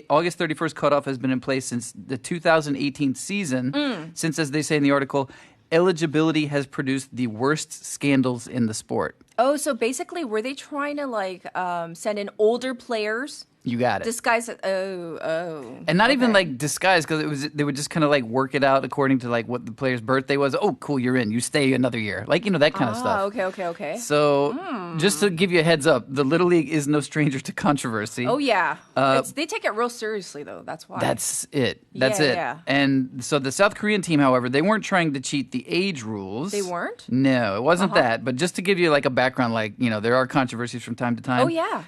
August 31st cutoff has been in place since the 2018 season, since, as they say in the article, eligibility has produced the worst scandals in the sport. Oh, so basically, were they trying to send in older players? You got it. Disguise it. Oh. And not even like disguise because they would just kind of like work it out according to like what the player's birthday was. Oh, cool, you're in. You stay another year. Like, that kind of stuff. Okay. So just to give you a heads up, the Little League is no stranger to controversy. Oh, yeah. They take it real seriously, though. That's why. That's it. Yeah. And so the South Korean team, however, they weren't trying to cheat the age rules. They weren't? No, it wasn't that. But just to give you like a background, like, there are controversies from time to time. Oh, yeah.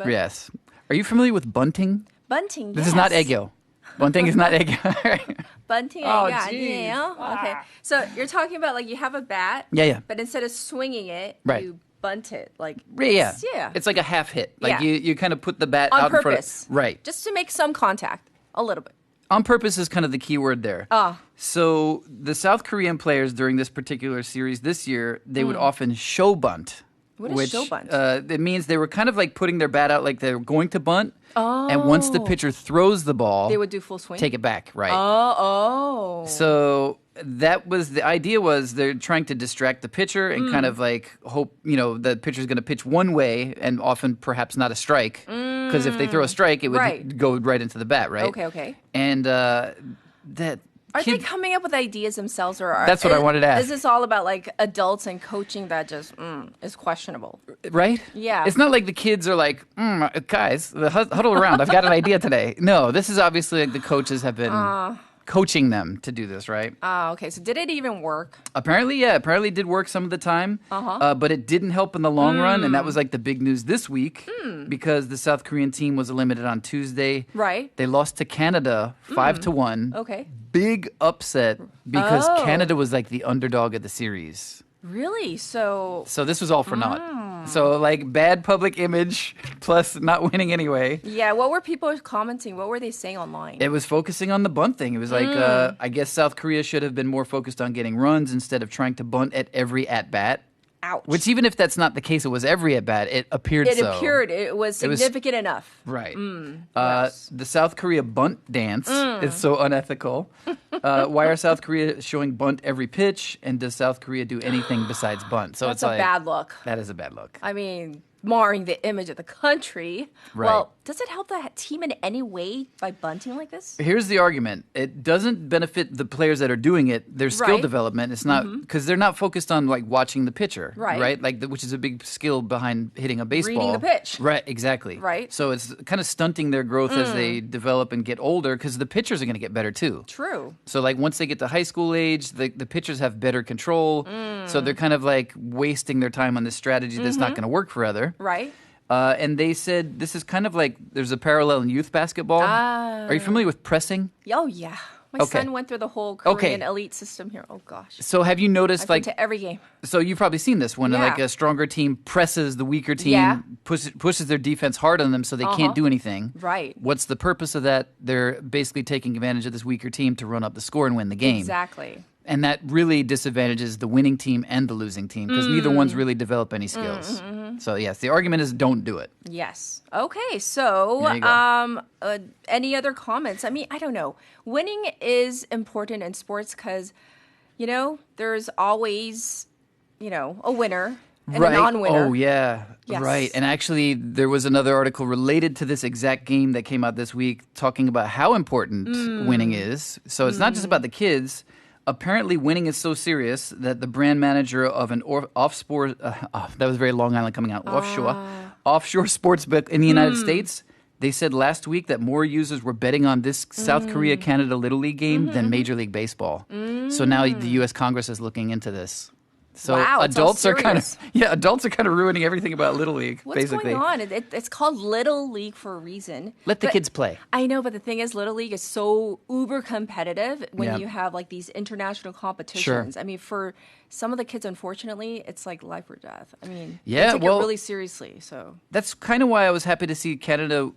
Yes. Are you familiar with bunting? Bunting, This is not egyo. Bunting is not 애교. Bunting Oh, 애교 geez. 아니에요? Okay. So you're talking about like you have a bat. Yeah. But instead of swinging it, Right. you bunt it. Like Yeah. yeah. It's like a half hit. Like Yeah. you kind of put the bat On out in front purpose. of... Right. Just to make some contact. A little bit. On purpose is kind of the key word there. So the South Korean players during this particular series this year, they would often show bunt. What is which, show bunt? It means they were kind of like putting their bat out like they were going to bunt. And once the pitcher throws the ball, They would do full swing? take it back, right? Oh. So that was the idea was they're trying to distract the pitcher and kind of like hope, the pitcher's going to pitch one way and often perhaps not a strike. Because if they throw a strike, it would Right. go right into the bat, right? Okay. And that Are they coming up with ideas themselves, or That's what I wanted to ask. Is this all about like adults and coaching that just is questionable? Right? Yeah. It's not like the kids are like, guys, huddle around. I've got an idea today. No, this is obviously like the coaches have been coaching them to do this, right? Okay. So did it even work? Apparently, yeah. Apparently it did work some of the time. But it didn't help in the long run. And that was like the big news this week because the South Korean team was eliminated on Tuesday. Right. They lost to Canada 5-1. Okay. Big upset because Canada was like the underdog of the series. Really? So this was all for naught. So like bad public image plus not winning anyway. yeah. What were people commenting? What were they saying online? It was focusing on the bunt thing. It was like, I guess South Korea should have been more focused on getting runs instead of trying to bunt at every at-bat. Ouch. Which even if that's not the case, it was every at-bat. It appeared It so. appeared. It was significant enough. Right. The South Korea bunt dance is so unethical. Why are South Korea showing bunt every pitch? And does South Korea do anything besides bunt? So That's it's a like, bad look. That is a bad look. I mean, marring the image of the country. Right. Well, does it help the team in any way by bunting like this? Here's the argument. It doesn't benefit the players that are doing it. Their skill Right. development. It's not because they're not focused on like watching the pitcher, Right. Like which is a big skill behind hitting a baseball. Reading the pitch. Right, exactly. Right. So it's kind of stunting their growth as they develop and get older because the pitchers are going to get better too. True. So like once they get to high school age, the pitchers have better control. So they're kind of like wasting their time on this strategy that's not going to work forever. Right. And they said this is kind of like there's a parallel in youth basketball. Are you familiar with pressing? Oh, yeah. My Okay. son went through the whole Korean elite system here. Oh, gosh. So have you noticed I've been like to every game. so you've probably seen this when Yeah. like a stronger team presses the weaker team, Yeah. pushes their defense hard on them so they can't do anything. Right. What's the purpose of that? They're basically taking advantage of this weaker team to run up the score and win the game. Exactly. And that really disadvantages the winning team and the losing team because neither one's really developed any skills. So yes, the argument is don't do it. Yes. Okay. So, There you go. any other comments? I mean, I don't know. Winning is important in sports because, there's always, a winner and a non-winner. Oh, yeah. Yes. Right. And actually, there was another article related to this exact game that came out this week talking about how important winning is. So it's not just about the kids. Apparently, winning is so serious that the brand manager of an offshore, that was very Long Island coming out, offshore sports book in the United States, they said last week that more users were betting on this South Korea-Canada Little League game than Major League Baseball. So now the U.S. Congress is looking into this. So Wow, it's adults all are kind of adults are kind of ruining everything about Little League. What's basically. going on? It's called Little League for a reason. Let the But kids play. I know, but the thing is, Little League is so uber competitive when Yeah. you have like these international competitions. I mean, for some of the kids, unfortunately, it's like life or death. I mean, Yeah, they take well- it really seriously. So That's kind of why I was happy to see Canada,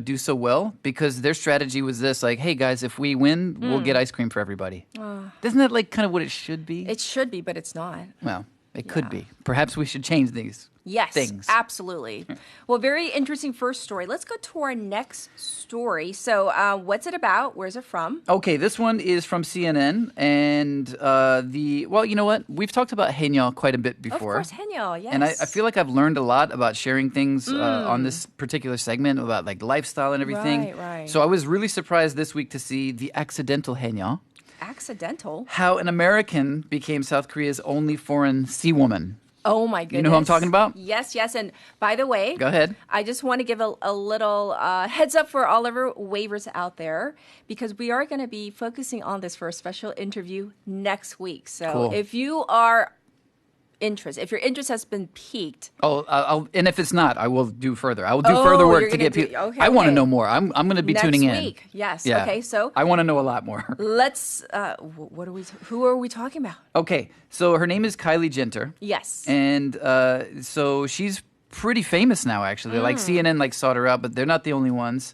do so well because their strategy was this: like, hey guys, if we win, we'll get ice cream for everybody. Isn't that like kind of what it should be? it should be, but it's not. Well, it could be. Perhaps we should change these Yes, things. absolutely. Well, very interesting first story. Let's go to our next story. So, what's it about? Where's it from? Okay, this one is from CNN, and you know what? We've talked about Haenyeo quite a bit before. Of course, Haenyeo, yes. And I feel like I've learned a lot about sharing things on this particular segment about like lifestyle and everything. Right. So I was really surprised this week to see the accidental Haenyeo, Accidental? how an American became South Korea's only foreign sea woman. Oh my goodness. You know who I'm talking about? Yes. And by the way, Go ahead. I just want to give a little heads up for all of our waivers out there because we are going to be focusing on this for a special interview next week. So Cool. if you are interest. If your interest has been piqued. And if it's not, I will do further. I will do further work to get people. Okay, I want to know more. I'm going to be tuning in. Next week, yes. Yeah. Okay, so I want to know a lot more. let's. Who are we talking about? Okay, so her name is Kylie Jenner. Yes. And so she's pretty famous now, actually. Like CNN sought her out, but they're not the only ones.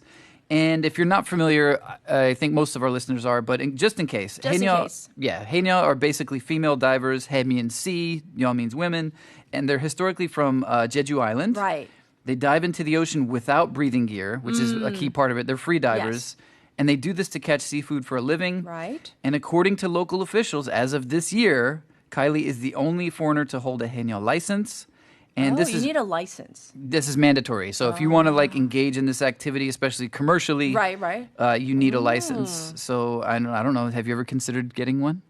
And if you're not familiar, I think most of our listeners are, but just in case. Yeah, Haenyeo are basically female divers. Hae means sea, Yeol means women. And they're historically from Jeju Island. Right. They dive into the ocean without breathing gear, which is a key part of it. They're free divers. Yes. And they do this to catch seafood for a living. Right. And according to local officials, as of this year, Kylie is the only foreigner to hold a Haenyeo license. And you need a license. This is mandatory. So if you want to engage in this activity, especially commercially, right, you need a license. So I don't know. Have you ever considered getting one?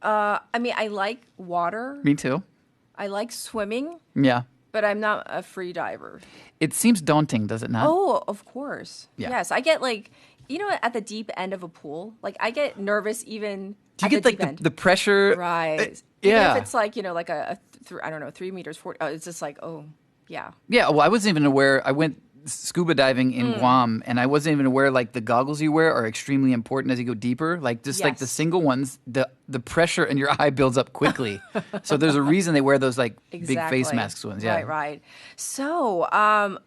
I mean, I like water. Me too. I like swimming. Yeah. But I'm not a free diver. It seems daunting, does it not? Oh, of course. Yeah. Yes, I get at the deep end of a pool, I get nervous even. Do you get the pressure? Right. Yeah. Even if it's I don't know, 3 meters, 4. It's just yeah. Yeah. Well, I wasn't even aware. I went scuba diving in Guam, and I wasn't even aware the goggles you wear are extremely important as you go deeper. The single ones, the pressure in your eye builds up quickly. So there's a reason they wear those big face masks ones. Yeah. Right. So,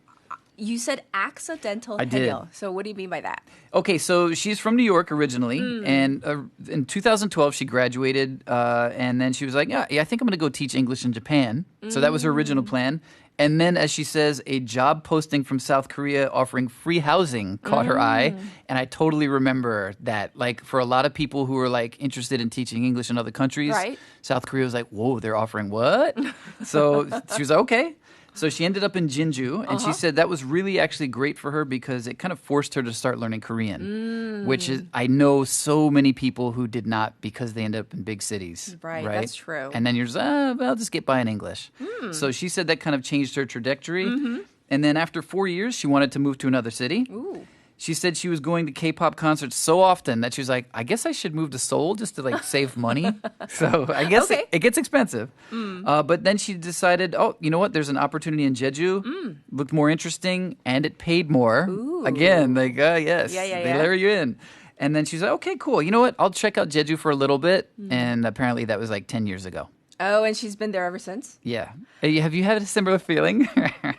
you said accidental Haenyeo. So what do you mean by that? Okay, so she's from New York originally, and in 2012 she graduated, and then she was like, yeah, I think I'm going to go teach English in Japan. So that was her original plan. And then, as she says, a job posting from South Korea offering free housing caught her eye, and I totally remember that. For a lot of people who were interested in teaching English in other countries, South Korea was like, whoa, they're offering what? So she was like, okay. So she ended up in Jinju, and she said that was really actually great for her because it kind of forced her to start learning Korean, which is, I know so many people who did not because they ended up in big cities. Right, that's true. And then you're just, I'll just get by in English. So she said that kind of changed her trajectory. And then after 4 years, she wanted to move to another city. Ooh. She said she was going to K-pop concerts so often that she was like, I guess I should move to Seoul just to save money. So I guess it gets expensive. But then she decided, you know what? There's an opportunity in Jeju. Looked more interesting and it paid more. Ooh. Again, yes. Yeah. They lure you in. And then she's like, okay, cool. You know what? I'll check out Jeju for a little bit. And apparently that was 10 years ago. Oh, and she's been there ever since? Yeah. Have you had a similar feeling?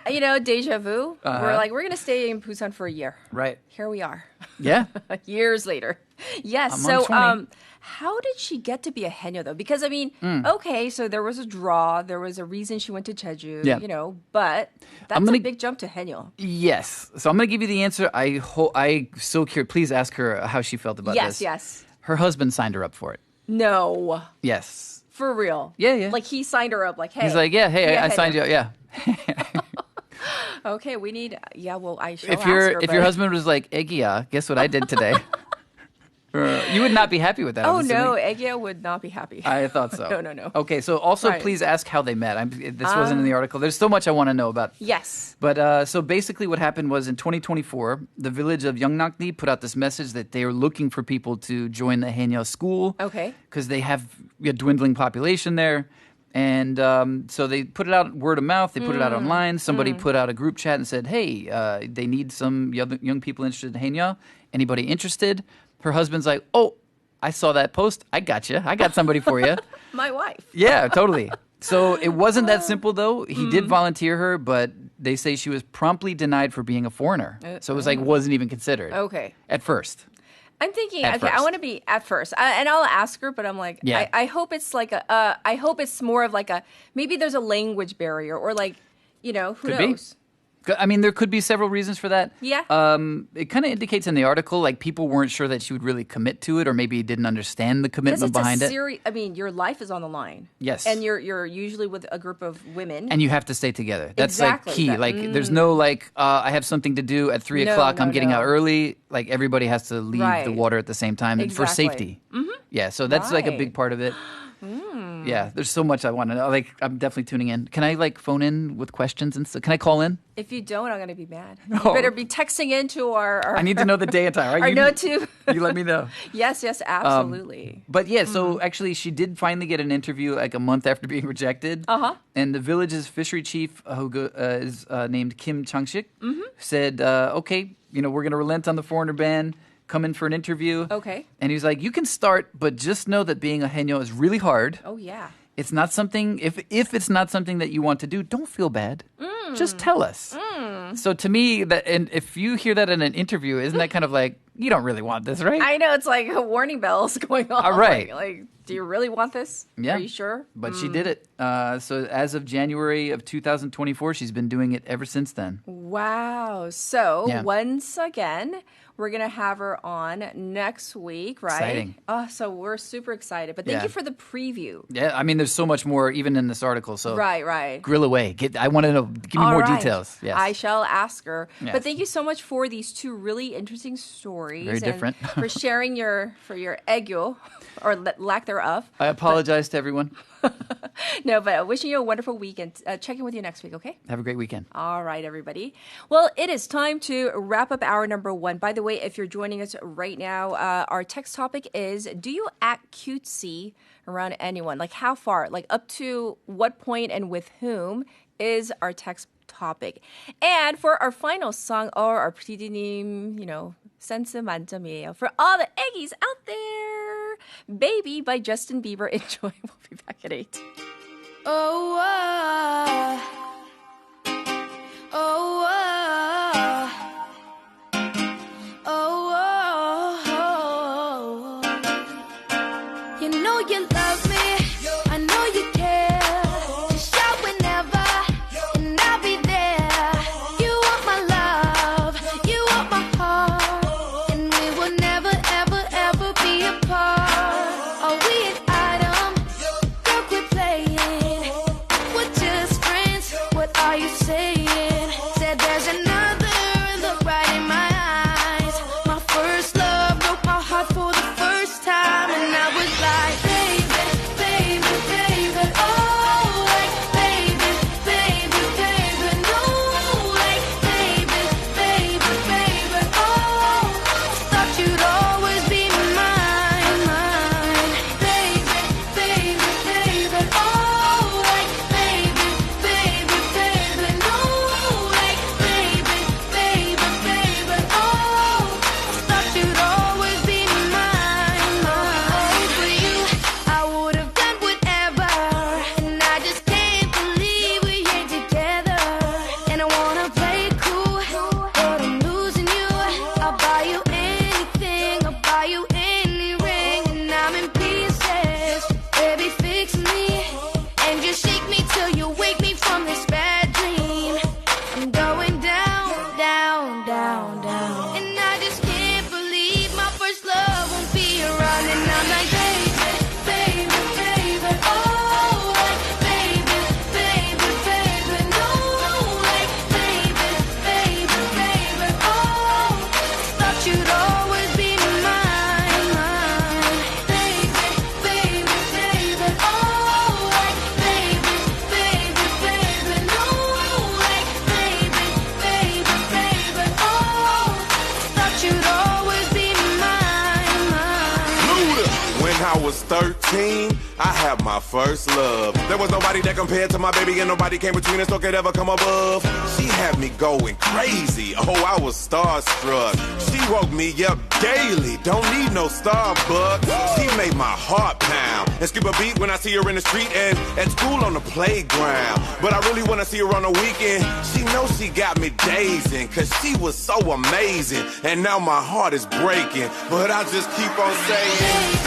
Deja vu. We're going to stay in Busan for a year. Right. Here we are. Yeah. Years later. Yes. I'm on 20. How did she get to be a Haenyeo, though? Because, okay, so there was a draw. There was a reason she went to Jeju, but that's a big jump to Haenyeo. Yes. So I'm going to give you the answer. I so curious. Please ask her how she felt about this. Yes. Her husband signed her up for it. No. Yes. For real? Yeah. He signed her up, hey. He's like, I signed you up, yeah. Okay, we need, I shall ask her. If but... your husband was like, Eggia, guess what I did today? You would not be happy with that. Oh, no, Eggia would not be happy. I thought so. No. Okay, so also please ask how they met. This wasn't in the article. There's so much I want to know about. Yes. But so basically what happened was in 2024, the village of Yeongnakni put out this message that they are looking for people to join the Haenyeo school. Okay. Because they have a dwindling population there. And so they put it out word of mouth. They put it out online. Somebody put out a group chat and said, hey, they need some young people interested in Haenyeo. Anybody interested? Her husband's like, oh, I saw that post. I got you. I got somebody for you. My wife. Yeah, totally. So it wasn't that simple, though. He did volunteer her, but they say she was promptly denied for being a foreigner. So it was wasn't even considered. Okay. At first. I'm thinking, I want to be at first. And I'll ask her, but I'm like, I hope it's I hope it's more of maybe there's a language barrier or who Could knows? Be. I mean, there could be several reasons for that. Yeah. It kind of indicates in the article people weren't sure that she would really commit to it, or maybe didn't understand the commitment behind it. Your life is on the line. Yes. And you're usually with a group of women. And you have to stay together. That's exactly key. There's no I have something to do at 3 o'clock. I'm getting out early. Everybody has to leave the water at the same time for safety. Mm-hmm. Yeah. So that's a big part of it. Yeah, there's so much I want to know. Like, I'm definitely tuning in. Can I phone in with questions and stuff? Can I call in? If you don't, I'm going to be mad. You better be texting into our I need to know the day and time. Right? Our note too. You let me know. Yes, absolutely. But yeah, so actually she did finally get an interview a month after being rejected. Uh-huh. And the village's fishery chief, who is named Kim Chang-sik, said, okay, we're going to relent on the foreigner ban. Come in for an interview. Okay. And he's like, you can start, but just know that being a Haenyeo is really hard. Oh, yeah. It's not something, if it's not something that you want to do, don't feel bad. Just tell us. So to me, and if you hear that in an interview, isn't that kind of like, you don't really want this, right? I know, it's like warning bells going on. All right. Like, do you really want this? Yeah. Are you sure? But she did it. So as of January of 2024, she's been doing it ever since then. Wow. So once again, we're going to have her on next week, right? Exciting. Oh, so we're super excited. But thank you for the preview. Yeah, I mean, there's so much more even in this article. So Right. grill away. I want to know. Give me more details. Yes. I shall ask her. Yes. But thank you so much for these two really interesting stories. Very different. And for sharing your aegyo, or lack thereof. I apologize to everyone. No, but wishing you a wonderful weekend. Check in with you next week, okay? Have a great weekend. All right, everybody. Well, it is time to wrap up hour number 1. By the way, if you're joining us right now, our text topic is, do you act cutesy around anyone? Like how far? Like up to what point and with whom is our text topic. And for our final song, our PD님, 센스 만점이에요. For all the Aggies out there, Baby by Justin Bieber. Enjoy. We'll be back at 8. Oh, oh, oh, oh. You know you love me. I know you care. Just shout whenever, and I'll be there. You want my love, you want my heart, and we will never, ever, ever be apart. Are we an item? Girl, quit playing. We're just friends. What are you saying? Said there's another look right in my eyes. My first love broke my heart for the first time, and I was like, baby, baby, baby, oh, like, baby, baby, baby, no, like, baby, baby, baby, oh, thought you'd always be mine, baby, baby, baby, oh, like, baby, baby, baby, no, like, baby, baby, baby, oh, thought you'd always be mine, for you, I would have done whatever, and I just can't believe we ain't together, and I wanna play it cool, but I'm losing you. I'll buy you anything, I'll buy you any ring, and I'm in pieces. Baby, fix me, and just shake me till you wake me from this bad dream. I'm going down, down, down, down, and I just can't believe my first love won't be around, and I'm like, baby, baby, baby, oh, like, baby, baby, baby, no, like, baby, baby, baby, oh, thought you'd always be mine, baby, baby, baby, oh, like, baby, baby, baby, no, like, baby, baby, baby, oh, thought you'd always be mine. Luda. When I was 13, I had my first love. There was nobody that compared to my baby, and nobody came between us or could ever come above. She had me going crazy. Oh, I was starstruck. She woke me up daily. Don't need no Starbucks. She made my heart pound and skip a beat when I see her in the street and at school on the playground. But I really wanna see her on the weekend. She knows she got me dazing, cause she was so amazing. And now my heart is breaking, but I just keep on saying,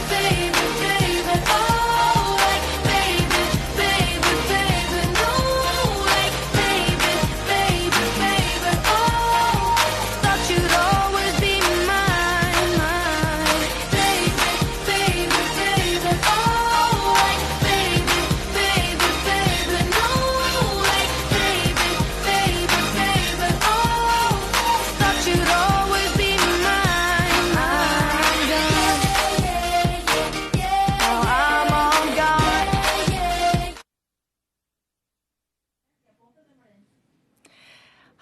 Baby, baby, oh, like, baby, baby, baby, no, like, baby, baby, baby, oh, thought you'd always be mine, baby, baby, baby, oh, like, baby, baby, baby, no, like, baby, baby, baby, oh, thought you'd always be mine,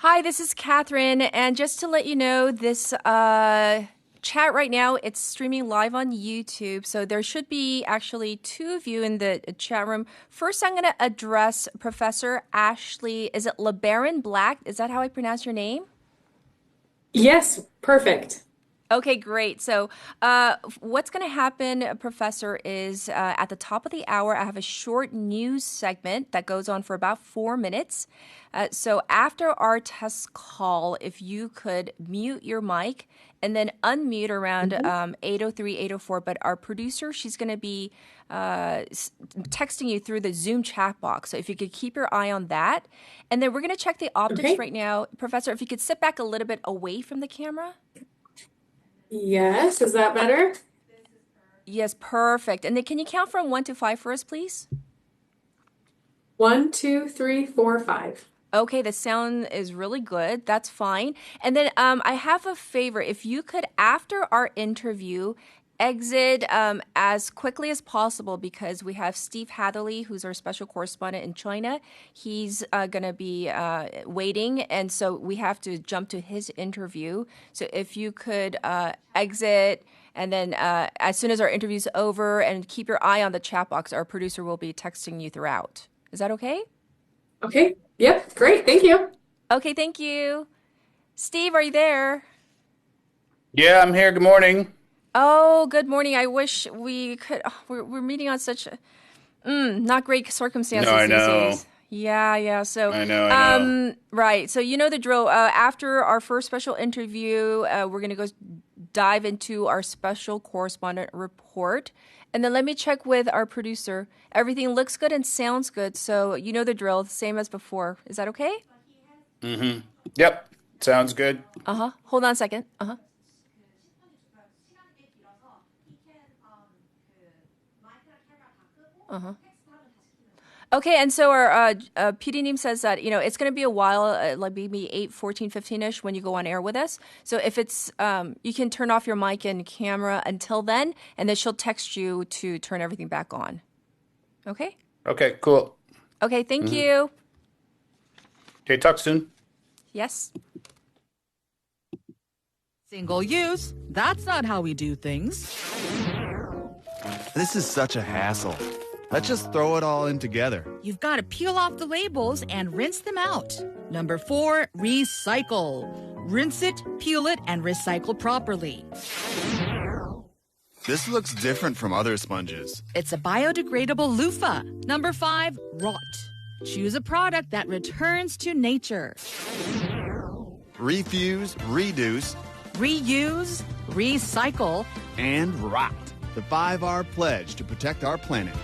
Hi, this is Catherine. And just to let you know, this chat right now, it's streaming live on YouTube. So there should be actually two of you in the chat room. First, I'm going to address Professor Ashley. Is it LeBaron Black? Is that how I pronounce your name? Yes, perfect. Okay, great. So what's going to happen, Professor, is at the top of the hour, I have a short news segment that goes on for about 4 minutes. So after our test call, if you could mute your mic and then unmute around 8:03, 8:04. But our producer, she's going to be texting you through the Zoom chat box. So if you could keep your eye on that. And then we're going to check the optics right now. Professor, if you could sit back a little bit away from the camera. Yes, is that better? Yes, perfect. And then can you count from 1 to 5 for us, please? 1, 2, 3, 4, 5. Okay, the sound is really good. That's fine. And then I have a favor. If you could, after our interview, exit as quickly as possible because we have Steve Hatherley, who's our special correspondent in China. He's going to be waiting, and so we have to jump to his interview. So if you could exit, and then as soon as our interview's over, and keep your eye on the chat box, our producer will be texting you throughout. Is that okay? Okay. Yep. Great. Thank you. Okay. Thank you. Steve, are you there? Yeah, I'm here. Good morning. Oh, good morning. I wish we could. Oh, we're meeting on such not great circumstances No, I these know. days. Yeah. So I know. right. So you know the drill. After our first special interview, we're gonna go dive into our special correspondent report, and then let me check with our producer. Everything looks good and sounds good. So you know the drill. Same as before. Is that okay? Mm-hmm. Yep. Sounds good. Hold on a second. Okay, and so our PD님 says that, it's going to be a while, like maybe 8:14, 15-ish when you go on air with us. So if it's, you can turn off your mic and camera until then, and then she'll text you to turn everything back on. Okay? Okay, cool. Okay, thank you. Okay, talk soon. Yes. Single use, that's not how we do things. This is such a hassle. Let's just throw it all in together. You've got to peel off the labels and rinse them out. Number 4, recycle. Rinse it, peel it, and recycle properly. This looks different from other sponges. It's a biodegradable loofah. Number 5, rot. Choose a product that returns to nature. Refuse, reduce, reuse, recycle, and rot. The 5R pledge to protect our planet.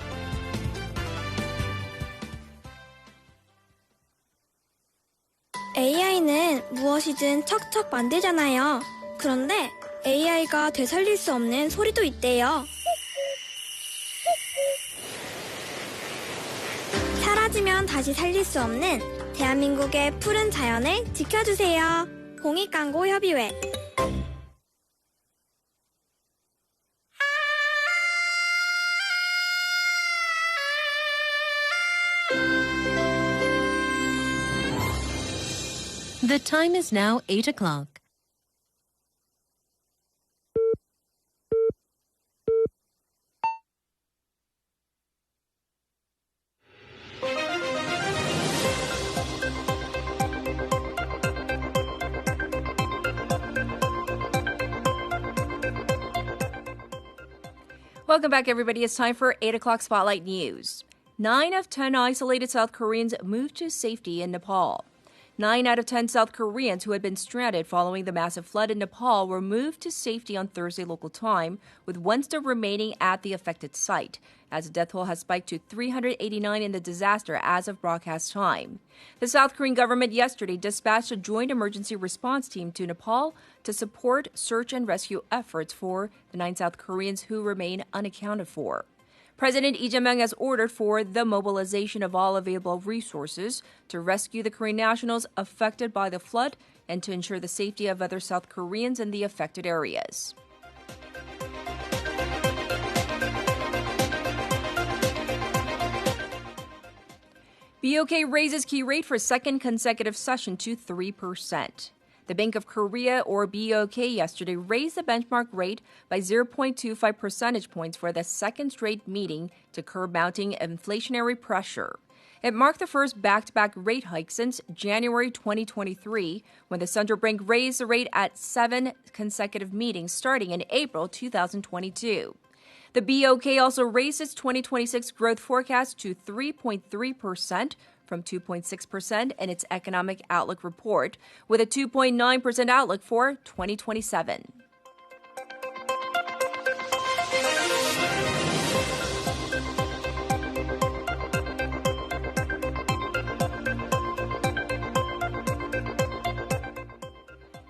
AI는 무엇이든 척척 만들잖아요. 그런데 AI가 되살릴 수 없는 소리도 있대요. 사라지면 다시 살릴 수 없는 대한민국의 푸른 자연을 지켜주세요. 공익광고협의회. The time is now 8 o'clock. Welcome back, everybody. It's time for 8 o'clock Spotlight News. 9 of 10 isolated South Koreans moved to safety in Nepal. 9 out of 10 South Koreans who had been stranded following the massive flood in Nepal were moved to safety on Thursday local time, with one still remaining at the affected site, as the death toll has spiked to 389 in the disaster as of broadcast time. The South Korean government yesterday dispatched a joint emergency response team to Nepal to support search and rescue efforts for the 9 South Koreans who remain unaccounted for. President Lee Jae-myung has ordered for the mobilization of all available resources to rescue the Korean nationals affected by the flood and to ensure the safety of other South Koreans in the affected areas. BOK raises key rate for second consecutive session to 3%. The Bank of Korea, or BOK, yesterday raised the benchmark rate by 0.25 percentage points for the second straight meeting to curb mounting inflationary pressure. It marked the first back-to-back rate hike since January 2023, when the central bank raised the rate at 7 consecutive meetings starting in April 2022. The BOK also raised its 2026 growth forecast to 3.3% from 2.6% in its economic outlook report, with a 2.9% outlook for 2027.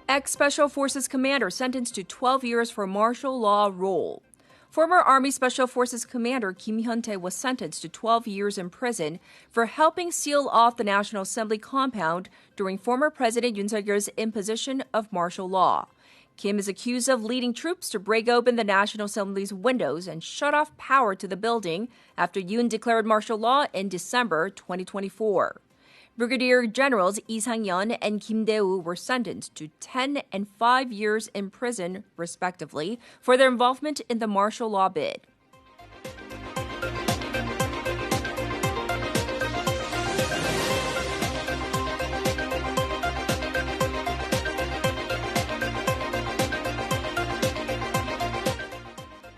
Ex-Special Forces commander sentenced to 12 years for martial law role. Former Army Special Forces Commander Kim Hyun-tae was sentenced to 12 years in prison for helping seal off the National Assembly compound during former President Yoon Suk-yeol's imposition of martial law. Kim is accused of leading troops to break open the National Assembly's windows and shut off power to the building after Yoon declared martial law in December 2024. Brigadier Generals Lee Sang-yeon and Kim Dae-woo were sentenced to 10 and 5 years in prison, respectively, for their involvement in the martial law bid.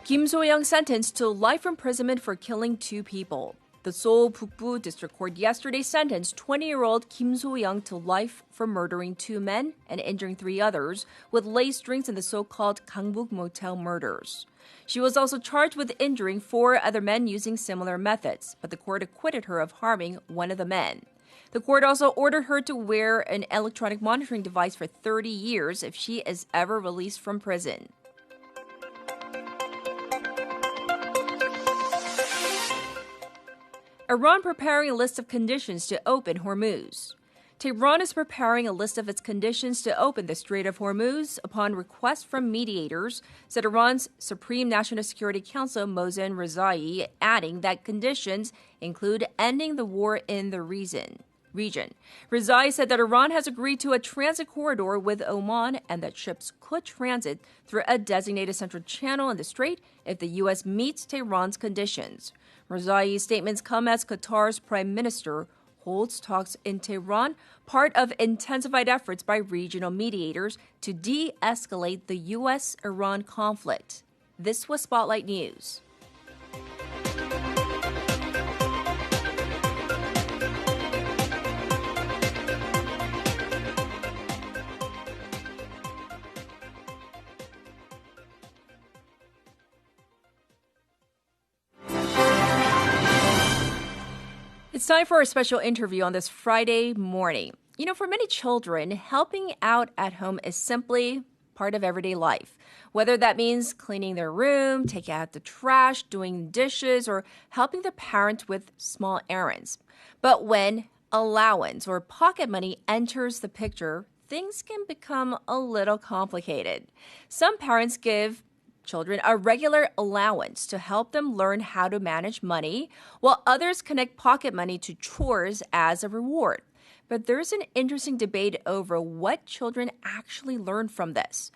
Kim So-young sentenced to life imprisonment for killing 2 people. The Seoul Bukbu District Court yesterday sentenced 20-year-old Kim So-young to life for murdering 2 men and injuring 3 others with laced drinks in the so-called Gangbuk Motel murders. She was also charged with injuring 4 other men using similar methods, but the court acquitted her of harming one of the men. The court also ordered her to wear an electronic monitoring device for 30 years if she is ever released from prison. Iran preparing a list of conditions to open Hormuz. Tehran is preparing a list of its conditions to open the Strait of Hormuz upon request from mediators, said Iran's Supreme National Security Council Mohsen Rezai, adding that conditions include ending the war in the region. Rezai said that Iran has agreed to a transit corridor with Oman and that ships could transit through a designated central channel in the strait if the U.S. meets Tehran's conditions. Rezai's statements come as Qatar's prime minister holds talks in Tehran, part of intensified efforts by regional mediators to de-escalate the U.S.-Iran conflict. This was Spotlight News. It's time for a special interview on this Friday morning. You know, for many children, helping out at home is simply part of everyday life. Whether that means cleaning their room, taking out the trash, doing dishes, or helping the parent with small errands. But when allowance or pocket money enters the picture, things can become a little complicated. Some parents give children a regular allowance to help them learn how to manage money, while others connect pocket money to chores as a reward. But there's an interesting debate over what children actually learn from this.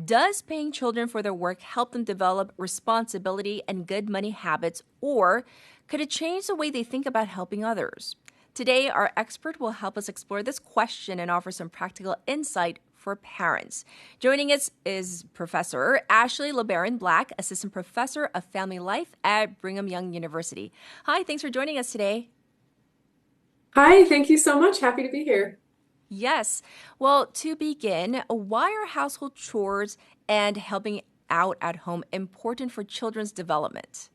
Does paying children for their work help them develop responsibility and good money habits, or could it change the way they think about helping others? Today, our expert will help us explore this question and offer some practical insight for parents. Joining us is Professor Ashley LeBaron-Black, Assistant Professor of Family Life at Brigham Young University. Hi, thanks for joining us today. Hi, thank you so much. Happy to be here. Yes. Well, to begin, why are household chores and helping out at home important for children's development?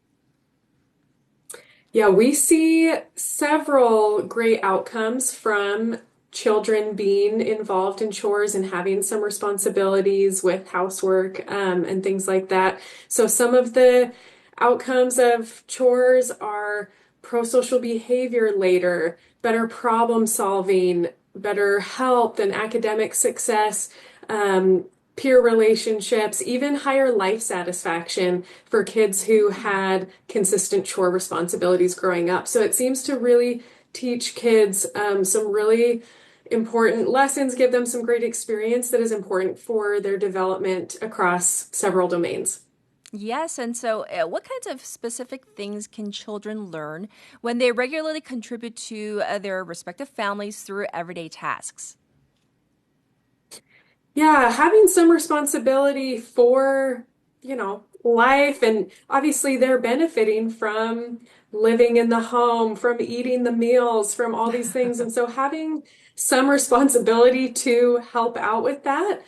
Yeah, we see several great outcomes from children being involved in chores and having some responsibilities with housework and things like that. So some of the outcomes of chores are pro-social behavior later, better problem solving, better health and academic success, peer relationships, even higher life satisfaction for kids who had consistent chore responsibilities growing up. So it seems to really teach kids some really important lessons, give them some great experience that is important for their development across several domains. Yes, and so what kinds of specific things can children learn when they regularly contribute to their respective families through everyday tasks? Yeah, having some responsibility for, life, and obviously they're benefiting from living in the home, from eating the meals, from all these things. And so having some responsibility to help out with that,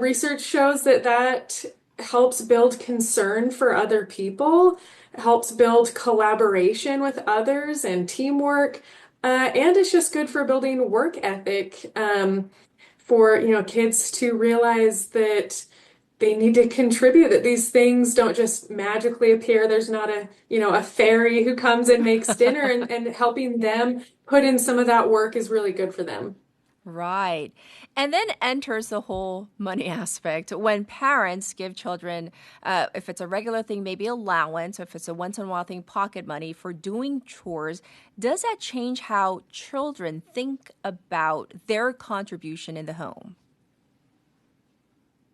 research shows that helps build concern for other people, helps build collaboration with others and teamwork, and it's just good for building work ethic, for kids to realize that they need to contribute, that these things don't just magically appear. There's not a fairy who comes and makes dinner, and helping them put in some of that work is really good for them. Right. And then enters the whole money aspect. When parents give children, if it's a regular thing, maybe allowance, if it's a once-in-a-while thing, pocket money for doing chores, does that change how children think about their contribution in the home?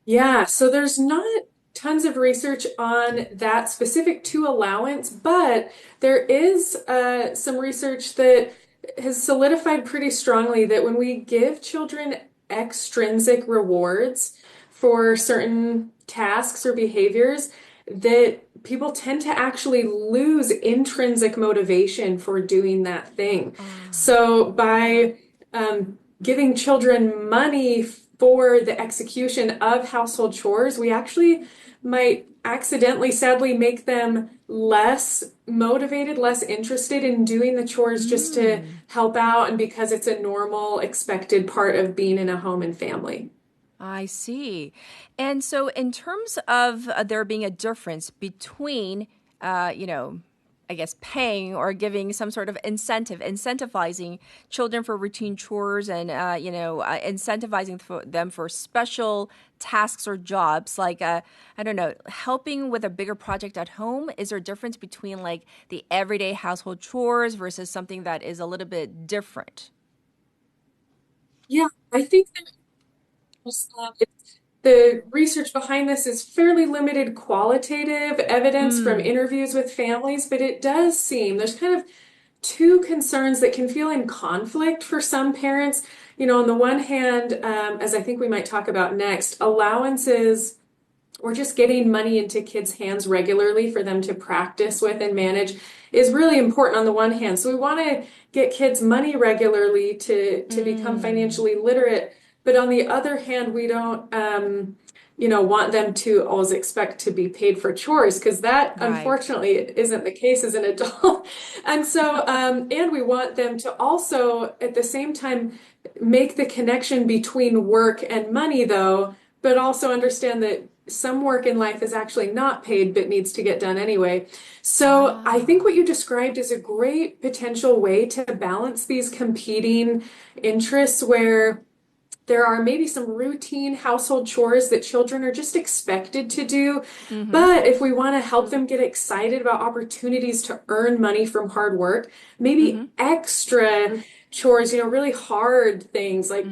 Yeah, so there's not tons of research on that specific to allowance, but there is some research that has solidified pretty strongly that when we give children extrinsic rewards for certain tasks or behaviors, that people tend to actually lose intrinsic motivation for doing that thing. So by giving children money for the execution of household chores, we actually might accidentally, sadly, make them less motivated, less interested in doing the chores just to help out and because it's a normal, expected part of being in a home and family. I see. And so in terms of there being a difference between, I guess, paying or giving some sort of incentivizing children for routine chores and, incentivizing them for special tasks or jobs, like, helping with a bigger project at home. Is there a difference between like the everyday household chores versus something that is a little bit different? Yeah, I think that the research behind this is fairly limited qualitative evidence from interviews with families, but it does seem there's kind of two concerns that can feel in conflict for some parents. On the one hand, as I think we might talk about next, allowances or just getting money into kids' hands regularly for them to practice with and manage is really important on the one hand. So we want to get kids money regularly to become financially literate. But on the other hand, we don't, want them to always expect to be paid for chores, because that, unfortunately, isn't the case as an adult. And so, and we want them to also, at the same time, make the connection between work and money, though, but also understand that some work in life is actually not paid but needs to get done anyway. So I think what you described is a great potential way to balance these competing interests, where there are maybe some routine household chores that children are just expected to do. But if we want to help them get excited about opportunities to earn money from hard work, maybe extra chores, really hard things like,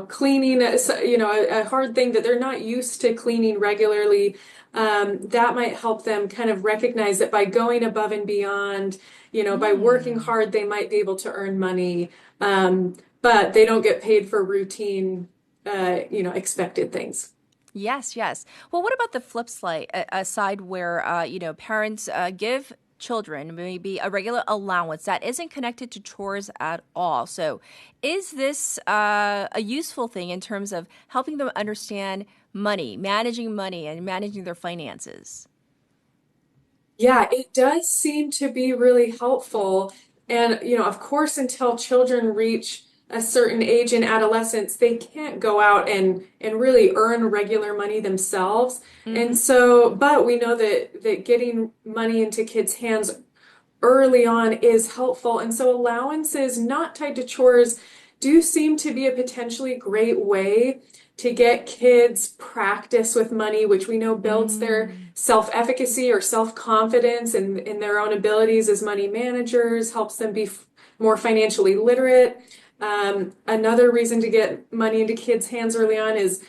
cleaning, a hard thing that they're not used to cleaning regularly, that might help them kind of recognize that by going above and beyond, by working hard, they might be able to earn money. But they don't get paid for routine, expected things. Yes, yes. Well, what about the flip side where, parents give children maybe a regular allowance that isn't connected to chores at all? So is this a useful thing in terms of helping them understand money and managing their finances? Yeah, it does seem to be really helpful. And, of course, until children reach a certain age in adolescence, they can't go out and really earn regular money themselves. And so, but we know that getting money into kids' hands early on is helpful. And so allowances not tied to chores do seem to be a potentially great way to get kids practice with money, which we know builds their self-efficacy or self-confidence in their own abilities as money managers, helps them be more financially literate. Another reason to get money into kids' hands early on is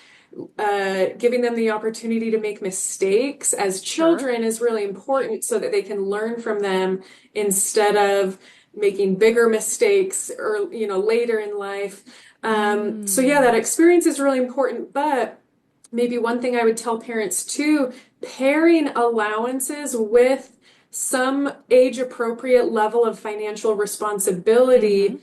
giving them the opportunity to make mistakes as children is really important so that they can learn from them instead of making bigger mistakes or, later in life. So yeah, that experience is really important, but maybe one thing I would tell parents too, pairing allowances with some age-appropriate level of financial responsibility,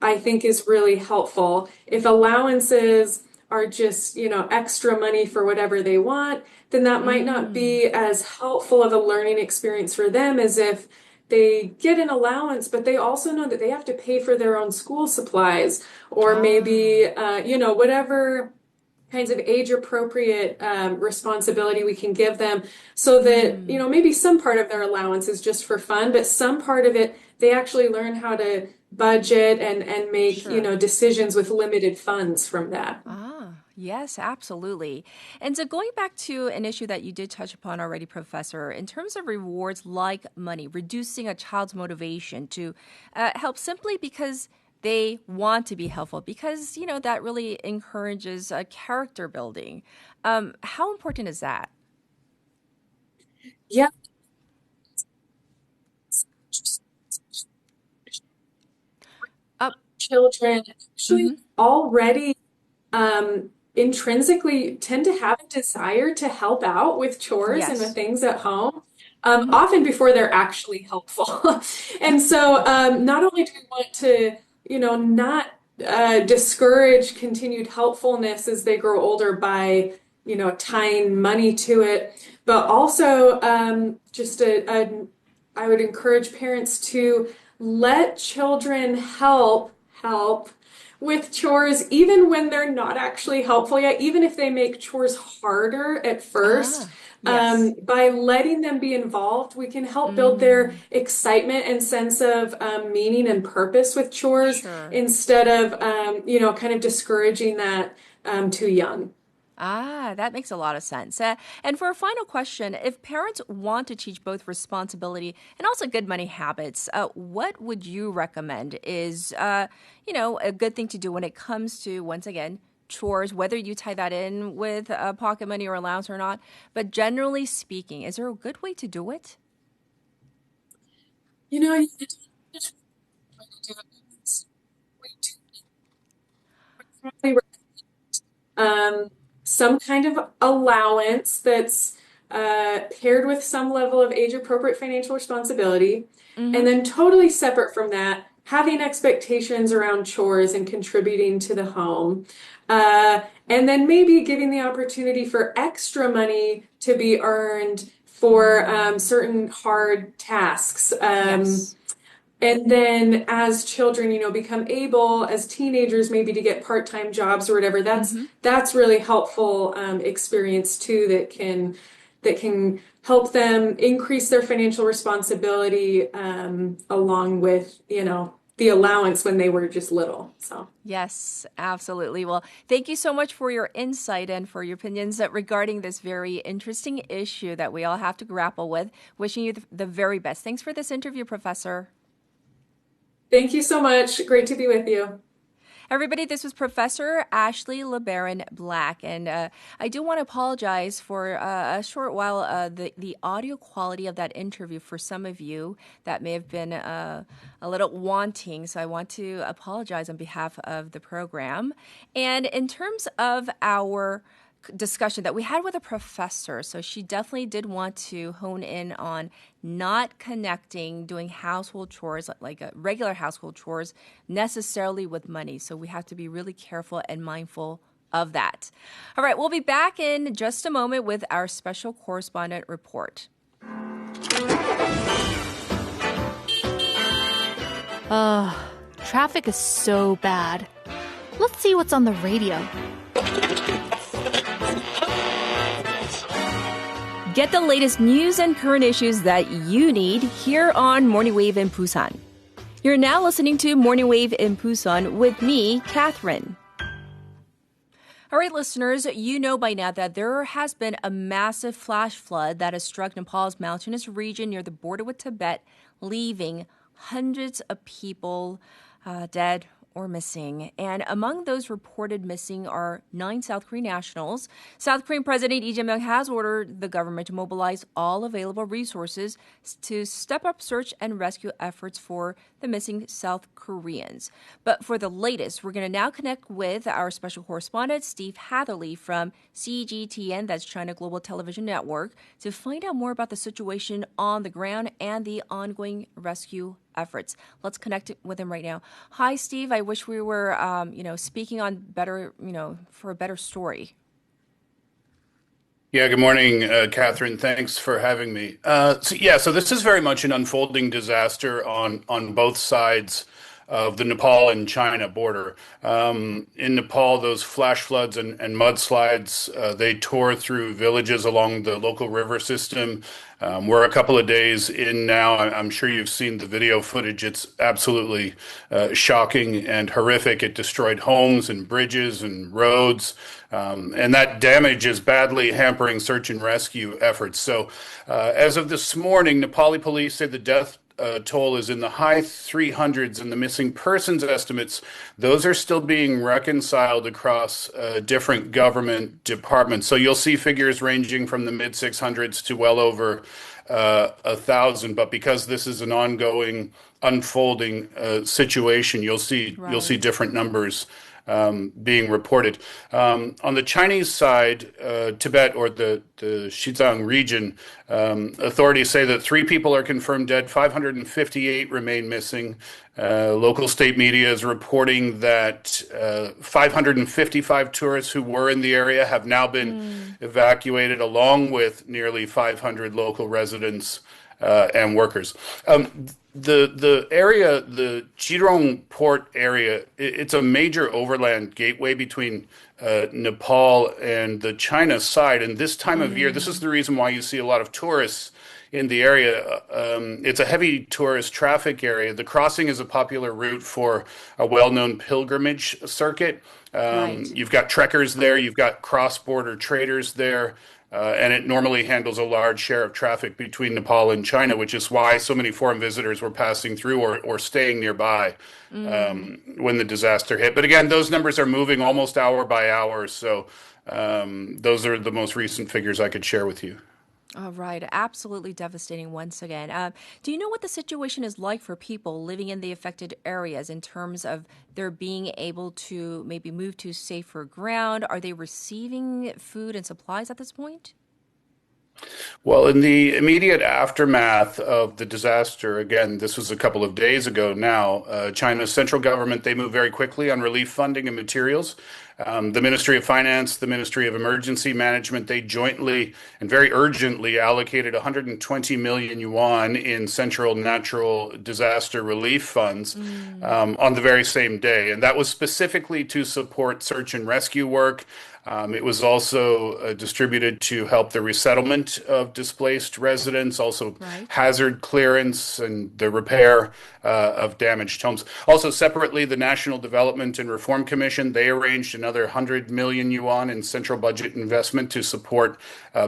I think is really helpful. If allowances are just, extra money for whatever they want, then that might not be as helpful of a learning experience for them as if they get an allowance, but they also know that they have to pay for their own school supplies or maybe, whatever kinds of age-appropriate responsibility we can give them so that, maybe some part of their allowance is just for fun, but some part of it, they actually learn how to budget and make, decisions with limited funds from that. Yes, absolutely. And so going back to an issue that you did touch upon already, Professor, in terms of rewards like money, reducing a child's motivation to help simply because they want to be helpful, because, that really encourages character building. How important is that? Yeah. Children actually already intrinsically tend to have a desire to help out with chores and with things at home, often before they're actually helpful. And so not only do we want to, not discourage continued helpfulness as they grow older by, tying money to it, but also I would encourage parents to let children help with chores, even when they're not actually helpful yet, even if they make chores harder at first. By letting them be involved, we can help build their excitement and sense of meaning and purpose with chores instead of, kind of discouraging that too young. That makes a lot of sense. And for a final question, if parents want to teach both responsibility and also good money habits, what would you recommend is, a good thing to do when it comes to, once again, chores, whether you tie that in with pocket money or allowance or not? But generally speaking, is there a good way to do it? Some kind of allowance that's paired with some level of age-appropriate financial responsibility, and then totally separate from that, having expectations around chores and contributing to the home, and then maybe giving the opportunity for extra money to be earned for certain hard tasks. And then as children, become able as teenagers maybe to get part-time jobs or whatever, that's really helpful experience too that can help them increase their financial responsibility along with, the allowance when they were just little. So yes, absolutely. Well, thank you so much for your insight and for your opinions regarding this very interesting issue that we all have to grapple with. Wishing you the very best. Thanks for this interview, Professor. Thank you so much. Great to be with you. Everybody, this was Professor Ashley LeBaron Black, and I do want to apologize for a short while the audio quality of that interview for some of you that may have been a little wanting, so I want to apologize on behalf of the program. And in terms of our discussion that we had with a professor, so she definitely did want to hone in on not connecting doing household chores, like regular household chores, necessarily with money. So we have to be really careful and mindful of that. All right, we'll be back in just a moment with our special correspondent report. Traffic is so bad. Let's see what's on the radio. Get the latest news and current issues that you need here on Morning Wave in Busan. You're now listening to Morning Wave in Busan with me, Catherine. All right, listeners, you know by now that there has been a massive flash flood that has struck Nepal's mountainous region near the border with Tibet, leaving hundreds of people dead or missing. And among those reported missing are 9 South Korean nationals. South Korean President Lee Jae-myung has ordered the government to mobilize all available resources to step up search and rescue efforts for the missing South Koreans. But for the latest, we're going to now connect with our special correspondent, Steve Hatherley from CGTN, that's China Global Television Network, to find out more about the situation on the ground and the ongoing rescue efforts. Let's connect with him right now. Hi, Steve. I wish we were, speaking on better, for a better story. Yeah, good morning, Catherine. Thanks for having me. So this is very much an unfolding disaster on both sides of the Nepal and China border. In Nepal, those flash floods and mudslides, they tore through villages along the local river system. We're a couple of days in now. I'm sure you've seen the video footage. It's absolutely shocking and horrific. It destroyed homes and bridges and roads. And that damage is badly hampering search and rescue efforts. So as of this morning, Nepali police say the death toll is in the high 300s, and the missing persons estimates, those are still being reconciled across different government departments. So you'll see figures ranging from the mid 600s to well over 1,000. But because this is an ongoing, unfolding situation, you'll see different numbers being reported. On the Chinese side, Tibet or the Xizang region, authorities say that 3 people are confirmed dead, 558 remain missing. Local state media is reporting that 555 tourists who were in the area have now been evacuated, along with nearly 500 local residents and workers. The area, the Chirong port area, it's a major overland gateway between Nepal and the China side. And this time of year, this is the reason why you see a lot of tourists in the area. It's a heavy tourist traffic area. The crossing is a popular route for a well-known pilgrimage circuit. You've got trekkers there, you've got cross-border traders there. And it normally handles a large share of traffic between Nepal and China, which is why so many foreign visitors were passing through or staying nearby when the disaster hit. But again, those numbers are moving almost hour by hour. So those are the most recent figures I could share with you. All right. Absolutely devastating once again. Do you know what the situation is like for people living in the affected areas in terms of their being able to maybe move to safer ground? Are they receiving food and supplies at this point? Well, in the immediate aftermath of the disaster, again, this was a couple of days ago now, China's central government, they moved very quickly on relief funding and materials. The Ministry of Finance, the Ministry of Emergency Management, they jointly and very urgently allocated 120 million yuan in central natural disaster relief funds on the very same day. And that was specifically to support search and rescue work. It was also distributed to help the resettlement of displaced residents, also hazard clearance and the repair of damaged homes. Also, separately, the National Development and Reform Commission, they arranged another 100 million yuan in central budget investment to support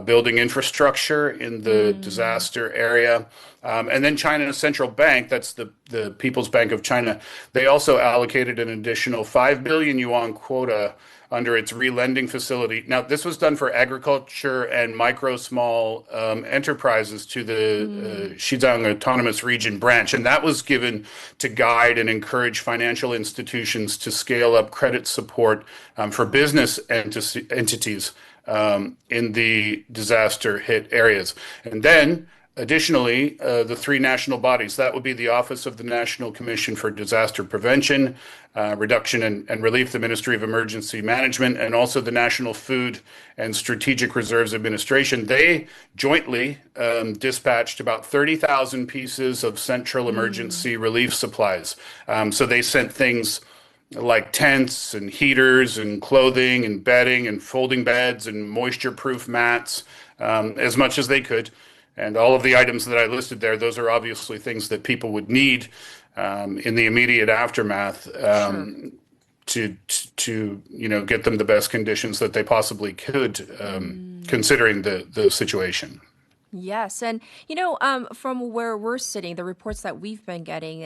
building infrastructure in the disaster area. And then China's central bank, that's the People's Bank of China, they also allocated an additional 5 billion yuan quota under its relending facility. Now, this was done for agriculture and small enterprises to the Xizang Autonomous Region branch. And that was given to guide and encourage financial institutions to scale up credit support for business entities in the disaster hit areas. And then, additionally, the 3 national bodies, that would be the Office of the National Commission for Disaster Prevention, Reduction and Relief, the Ministry of Emergency Management, and also the National Food and Strategic Reserves Administration. They jointly dispatched about 30,000 pieces of central emergency relief supplies. So they sent things like tents and heaters and clothing and bedding and folding beds and moisture-proof mats, as much as they could. And all of the items that I listed there, those are obviously things that people would need in the immediate aftermath to get them the best conditions that they possibly could, considering the situation. Yes. And, from where we're sitting, the reports that we've been getting,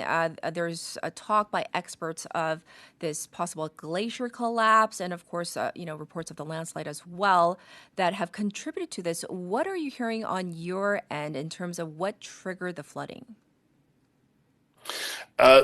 there's a talk by experts of this possible glacier collapse and, of course, reports of the landslide as well that have contributed to this. What are you hearing on your end in terms of what triggered the flooding?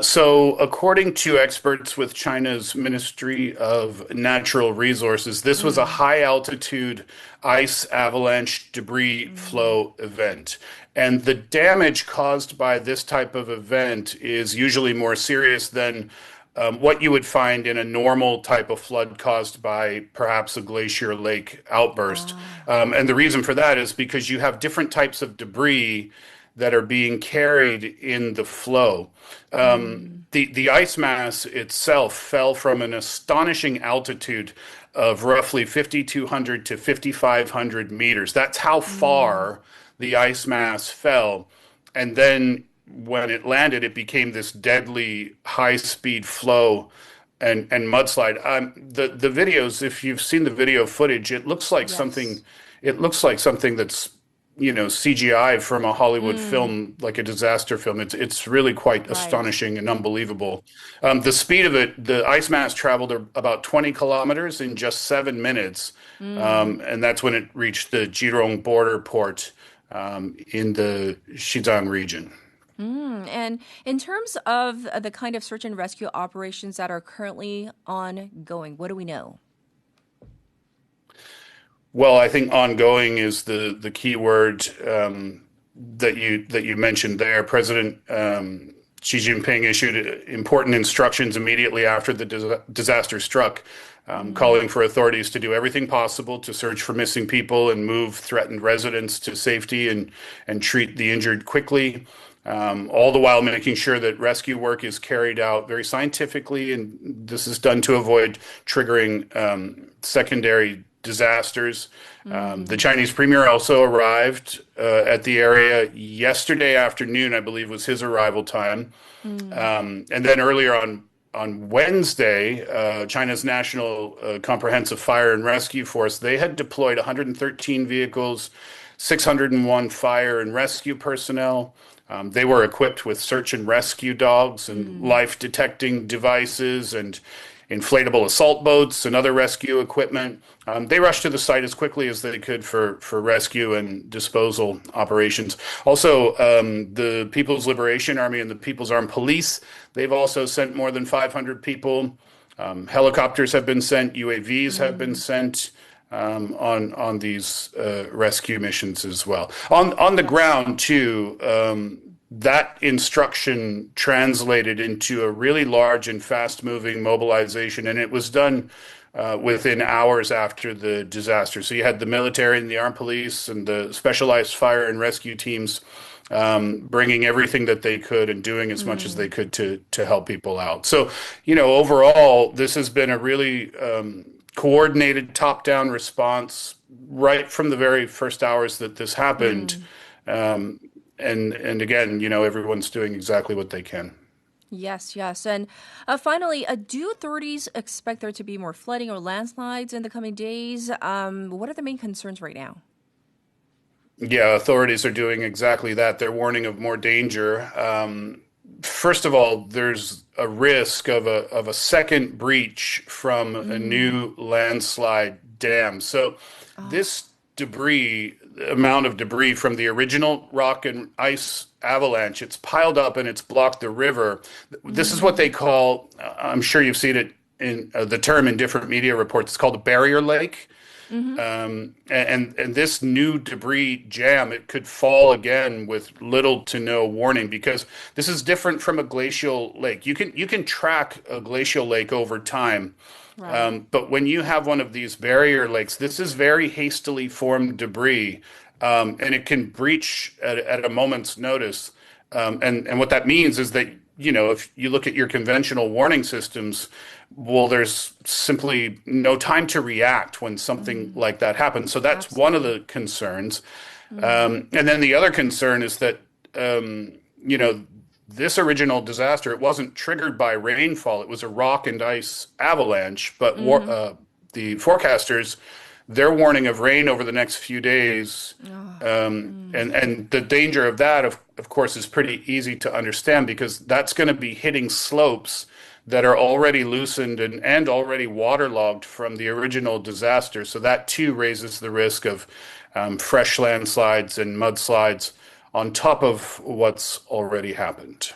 So according to experts with China's Ministry of Natural Resources, this was a high-altitude ice avalanche debris flow event. And the damage caused by this type of event is usually more serious than what you would find in a normal type of flood caused by perhaps a glacier lake outburst. And the reason for that is because you have different types of debris that are being carried in the flow. The ice mass itself fell from an astonishing altitude of roughly 5,200 to 5,500 meters. That's how far the ice mass fell. And then when it landed, it became this deadly high-speed flow and mudslide. The videos, if you've seen the video footage, it looks like something. It looks like something that's CGI from a Hollywood film, like a disaster film. It's really quite astonishing and unbelievable. The speed of it, the ice mass traveled about 20 kilometers in just 7 minutes. And that's when it reached the Jirong border port in the Xizang region. And in terms of the kind of search and rescue operations that are currently ongoing, what do we know? Well, I think ongoing is the key word that you mentioned there. President Xi Jinping issued important instructions immediately after the disaster struck, calling for authorities to do everything possible to search for missing people and move threatened residents to safety and treat the injured quickly. All the while making sure that rescue work is carried out very scientifically, and this is done to avoid triggering secondary disasters. The Chinese premier also arrived at the area yesterday afternoon, I believe was his arrival time. And then earlier on Wednesday, China's National Comprehensive Fire and Rescue Force, they had deployed 113 vehicles, 601 fire and rescue personnel. They were equipped with search and rescue dogs and life-detecting devices and inflatable assault boats and other rescue equipment. They rushed to the site as quickly as they could for rescue and disposal operations. Also, the People's Liberation Army and the People's Armed Police, they've also sent more than 500 people. Helicopters have been sent, UAVs have been sent on these rescue missions as well. On the ground, too, that instruction translated into a really large and fast-moving mobilization, and it was done within hours after the disaster. So you had the military and the armed police and the specialized fire and rescue teams bringing everything that they could and doing as much as they could to help people out. So, overall, this has been a really coordinated top-down response right from the very first hours that this happened. And again, everyone's doing exactly what they can. Yes. And finally, do authorities expect there to be more flooding or landslides in the coming days? What are the main concerns right now? Yeah, authorities are doing exactly that. They're warning of more danger. First of all, there's a risk of a second breach from a new landslide dam. So this amount of debris from the original rock and ice avalanche, it's piled up and it's blocked the river. This is what they call, I'm sure you've seen it in the term in different media reports, it's called a barrier lake. And this new debris jam, it could fall again with little to no warning, because this is different from a glacial lake. You can track a glacial lake over time. Right. But when you have one of these barrier lakes, this is very hastily formed debris, and it can breach at a moment's notice. And what that means is that, if you look at your conventional warning systems, well, there's simply no time to react when something like that happens. So that's one of the concerns. And then the other concern is that, this original disaster, it wasn't triggered by rainfall. It was a rock and ice avalanche. But the forecasters, they're warning of rain over the next few days. And the danger of that, of course, is pretty easy to understand because that's going to be hitting slopes that are already loosened and already waterlogged from the original disaster. So that too raises the risk of fresh landslides and mudslides on top of what's already happened.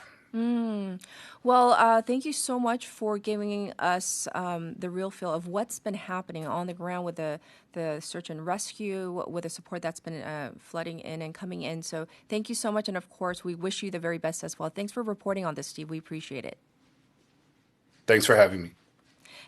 Well, thank you so much for giving us the real feel of what's been happening on the ground with the search and rescue, with the support that's been flooding in and coming in. So thank you so much. And of course, we wish you the very best as well. Thanks for reporting on this, Steve. We appreciate it. Thanks for having me.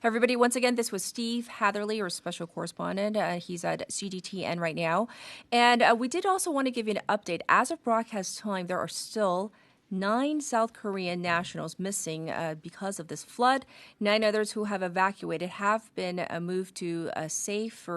Everybody, once again, this was Steve Hatherley, our special correspondent. He's at CGTN right now. And we did also want to give you an update. As of broadcast time, there are still 9 South Korean nationals missing because of this flood. 9 others who have evacuated have been moved to a safe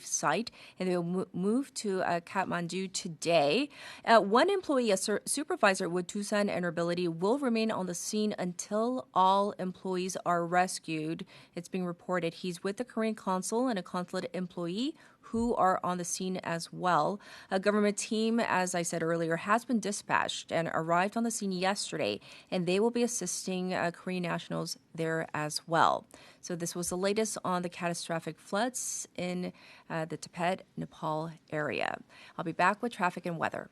site, and they will move to Kathmandu today. One employee, a supervisor with Busan and Ability, will remain on the scene until all employees are rescued. It's being reported he's with the Korean consul and a consulate employee who are on the scene as well. A government team, as I said earlier, has been dispatched and arrived on the scene yesterday, and they will be assisting Korean nationals there as well. So this was the latest on the catastrophic floods in the Tibet, Nepal area. I'll be back with traffic and weather.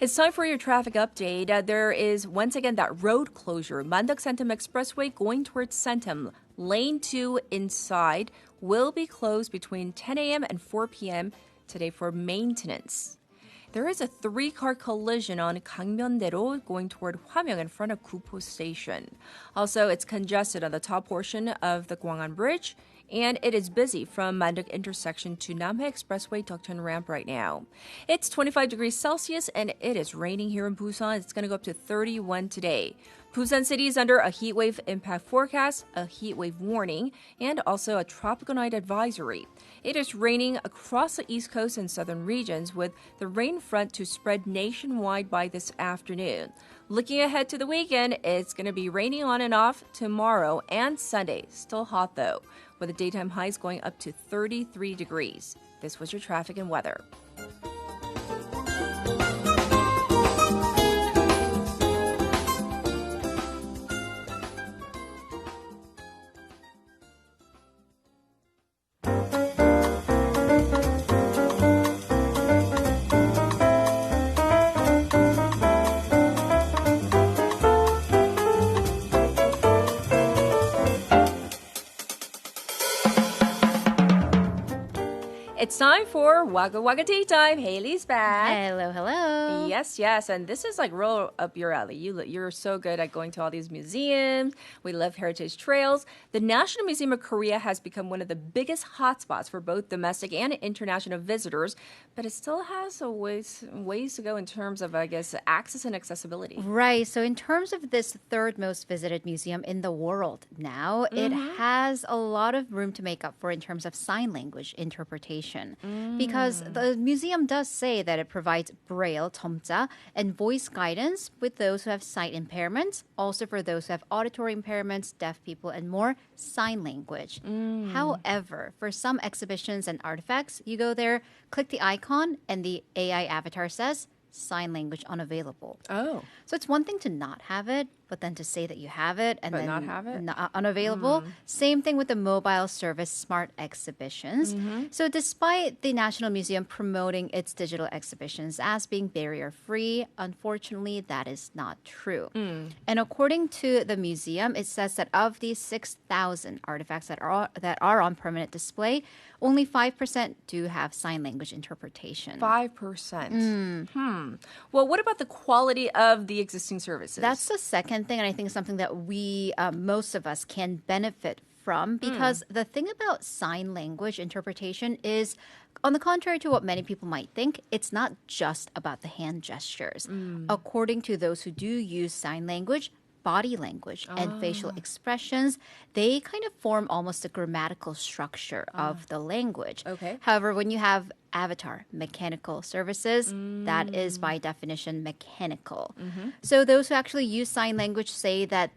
It's time for your traffic update. There is once again that road closure. Mandak-Sentum Expressway going towards Sentum. Lane 2 inside will be closed between 10 a.m. and 4 p.m. today for maintenance. There is a 3-car collision on Gangmyeon-daero going toward Hwamyeong in front of Gupo Station. Also, it's congested on the top portion of the Gwangan Bridge, and it is busy from Manduk intersection to Namhae Expressway Deokjeon ramp right now. It's 25 degrees Celsius, and it is raining here in Busan. It's going to go up to 31 today. Busan City is under a heat wave impact forecast, a heat wave warning, and also a tropical night advisory. It is raining across the east coast and southern regions, with the rain front to spread nationwide by this afternoon. Looking ahead to the weekend, it's going to be raining on and off tomorrow and Sunday. Still hot though, with the daytime highs going up to 33 degrees. This was your traffic and weather. It's time for Wagga Wagga Tea Time. Haley's back. Hello, hello. Yes, yes. And this is like real up your alley. You're so good at going to all these museums. We love heritage trails. The National Museum of Korea has become one of the biggest hotspots for both domestic and international visitors, but it still has a ways to go in terms of, I guess, access and accessibility. Right. So in terms of this third most visited museum in the world now, it has a lot of room to make up for in terms of sign language interpretation. Because the museum does say that it provides braille, 점자, and voice guidance with those who have sight impairments, also for those who have auditory impairments, deaf people, and more sign language. However, for some exhibitions and artifacts, you go there, click the icon, and the AI avatar says, sign language unavailable. Oh. So it's one thing to not have it, but then to say that you have it and but then not have it? Unavailable. Same thing with the mobile service smart exhibitions. So despite the National Museum promoting its digital exhibitions as being barrier-free, unfortunately, that is not true. And according to the museum, it says that of these 6,000 artifacts that are on permanent display, only 5% do have sign language interpretation. 5%. Well, what about the quality of the existing services? That's the second thing, and I think something that we, most of us, can benefit from, because the thing about sign language interpretation is On the contrary to what many people might think, it's not just about the hand gestures. According to those who do use sign language, body language and facial expressions, they kind of form almost a grammatical structure of the language. Okay. However, when you have avatar, mechanical services, that is by definition mechanical. So those who actually use sign language say that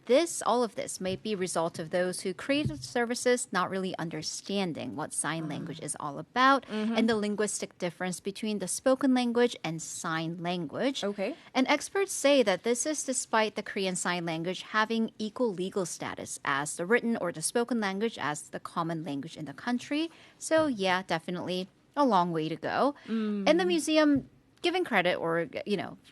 all of this may be a result of those who created services not really understanding what sign language is all about and the linguistic difference between the spoken language and sign language. Okay. And experts say that this is despite the Korean Sign Language having equal legal status as the written or the spoken language as the common language in the country. So yeah, definitely a long way to go. And the museum, giving credit or,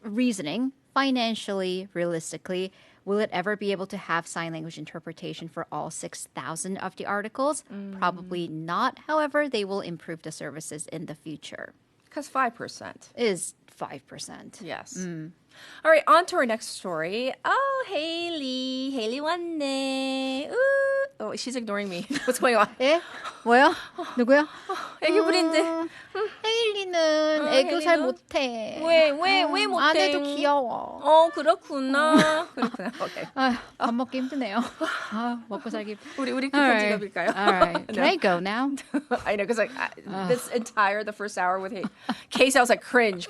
reasoning, financially, realistically, will it ever be able to have sign language interpretation for all 6,000 of the articles? Probably not. However, they will improve the services in the future. Because 5%. Is 5%. Yes. All right, on to our next story. Oh, Haley. Haley 왔네. Oh, she's ignoring me. What's going on? 예? 뭐요? 누구요? 애기 부린데. 헤일리는 애교 잘 못해. 왜 못해? 아내도 귀여워. 그렇구나. 오케이. 밥 먹기 힘드네요. 먹고 살기. 우리 급한 직업일까요? All right. Can I go now? I know, because this the first hour with Casey, I was like cringe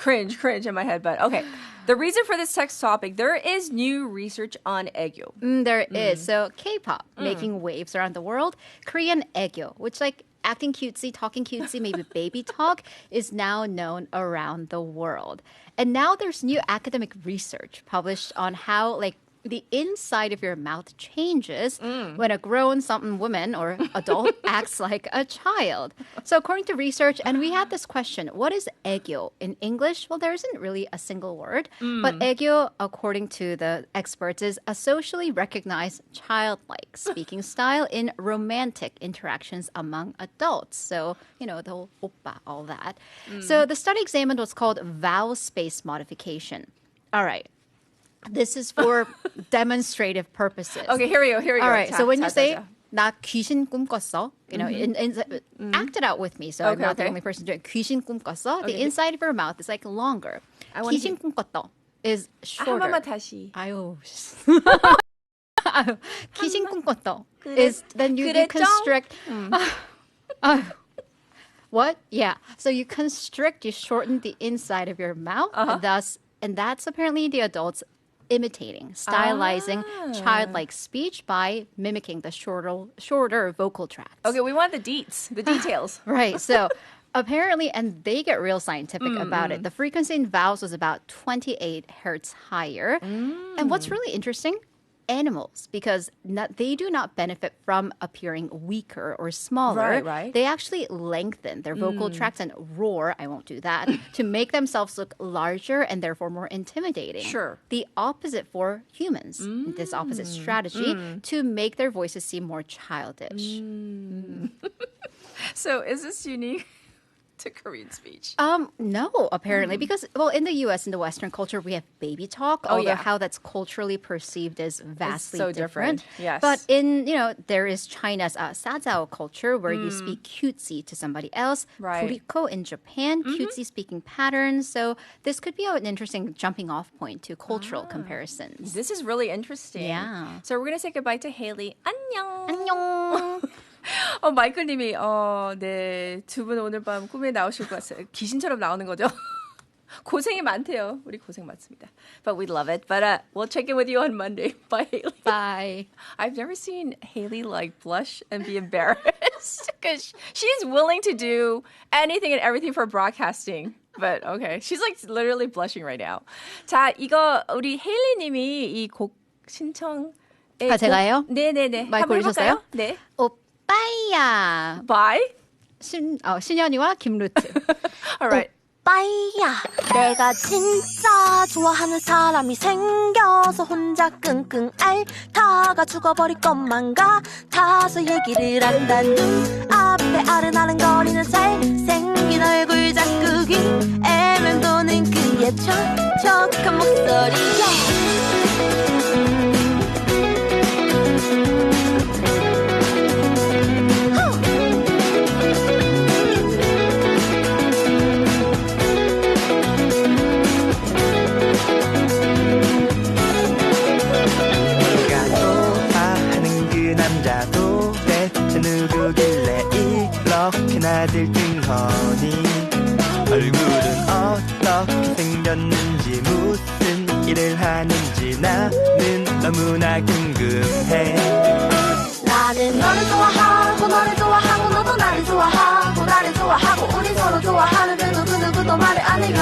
in my head. But okay. The reason for this text topic, there is new research on 애교. There is. So K-pop making waves around the world. Korean 애교, which acting cutesy, talking cutesy, maybe baby talk, is now known around the world. And now there's new academic research published on how the inside of your mouth changes when a grown woman or adult acts like a child. So according to research, and we had this question, what is 애교 in English? Well, there isn't really a single word, but 애교, according to the experts, is a socially recognized childlike speaking style in romantic interactions among adults. So, the whole oppa, all that. So the study examined what's called vowel space modification. All right. This is for demonstrative purposes. Okay, here we go. All right, so when you say 나 귀신 꿈꿨어, act it out with me. So I'm not the only person doing 귀신 꿈꿨어. The inside of your mouth is longer. 귀신 꿈꿨어 is shorter. 한 번만 다시. 아유. 귀신 꿈꿨어 is then you constrict. What? Yeah. So you constrict, you shorten the inside of your mouth, and that's apparently the adults imitating, stylizing childlike speech by mimicking the shorter vocal tracts. Okay, we want the details. Right. So apparently, and they get real scientific about it, the frequency in vowels was about 28 hertz higher. And what's really interesting, animals, because they do not benefit from appearing weaker or smaller. Right. They actually lengthen their vocal tracts and roar, I won't do that, to make themselves look larger and therefore more intimidating. Sure. The opposite for humans, this opposite strategy, to make their voices seem more childish. So is this unique to Korean speech? No, apparently, because in the U.S. in the Western culture we have baby talk, although how that's culturally perceived is vastly so different. Yes. But in there is China's 사자오 culture where you speak cutesy to somebody else. Buriko in Japan, cutesy speaking patterns. So this could be an interesting jumping off point to cultural comparisons. This is really interesting. Yeah. So we're gonna say goodbye to Haley. 안녕. 안녕. 마이클님이 네, 두 분 오늘 밤 꿈에 나오실 것 같아요. 귀신처럼 나오는 거죠? 고생이 많대요. 우리 고생 많습니다. But we love it. But we'll check in with you on Monday. Bye, Haley. Bye. I've never seen Haley blush and be embarrassed because she's willing to do anything and everything for broadcasting. But okay, she's literally blushing right now. 자, 이거 우리 헤일리님이 이 곡 신청. 제가요? 네네네. 많이 고르셨어요? 네. 오빠야. Bye. 신현이와 김루트. Alright. 오빠야. 내가 진짜 좋아하는 사람이 생겨서 혼자 끙끙 앓다가 죽어버릴 것만 같아서 얘기를 한다. 눈앞에 아른아른거리는 잘생긴 얼굴 자꾸 귀에 맴도는 그의 촉촉한 목소리에 다들 등허니 얼굴은 어떻게 생겼는지 무슨 일을 하는지 나는 너무나 궁금해 나는 너를 좋아하고 너를 좋아하고 너도 나를 좋아하고 나를 좋아하고 우리 서로 좋아하는데 누구도 말을 안 해요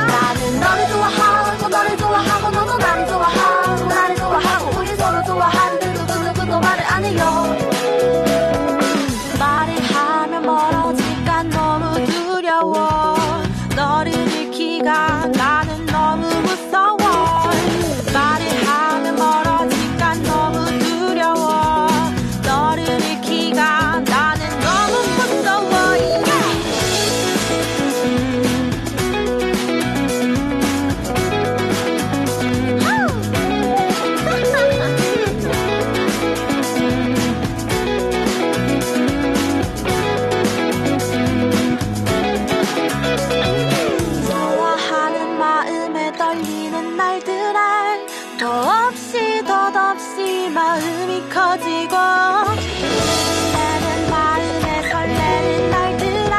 나는 너를 좋아하고 너를 좋아하고 너도 나를 좋아하고 나를 좋아하고 우리 서로 좋아하는데 누구도 말을 안 해요 말을 하면 멀어질까 너무 두려워 너를 잃기가 나는 너무 무서워 말을 하면 멀어질까 너무 두려워 너를 잃기가 나는 너무 무서워 좋아하는 마음에 떨리는 날들에 덧없이 마음이 커지고 설레는 마음에 설레는 날들에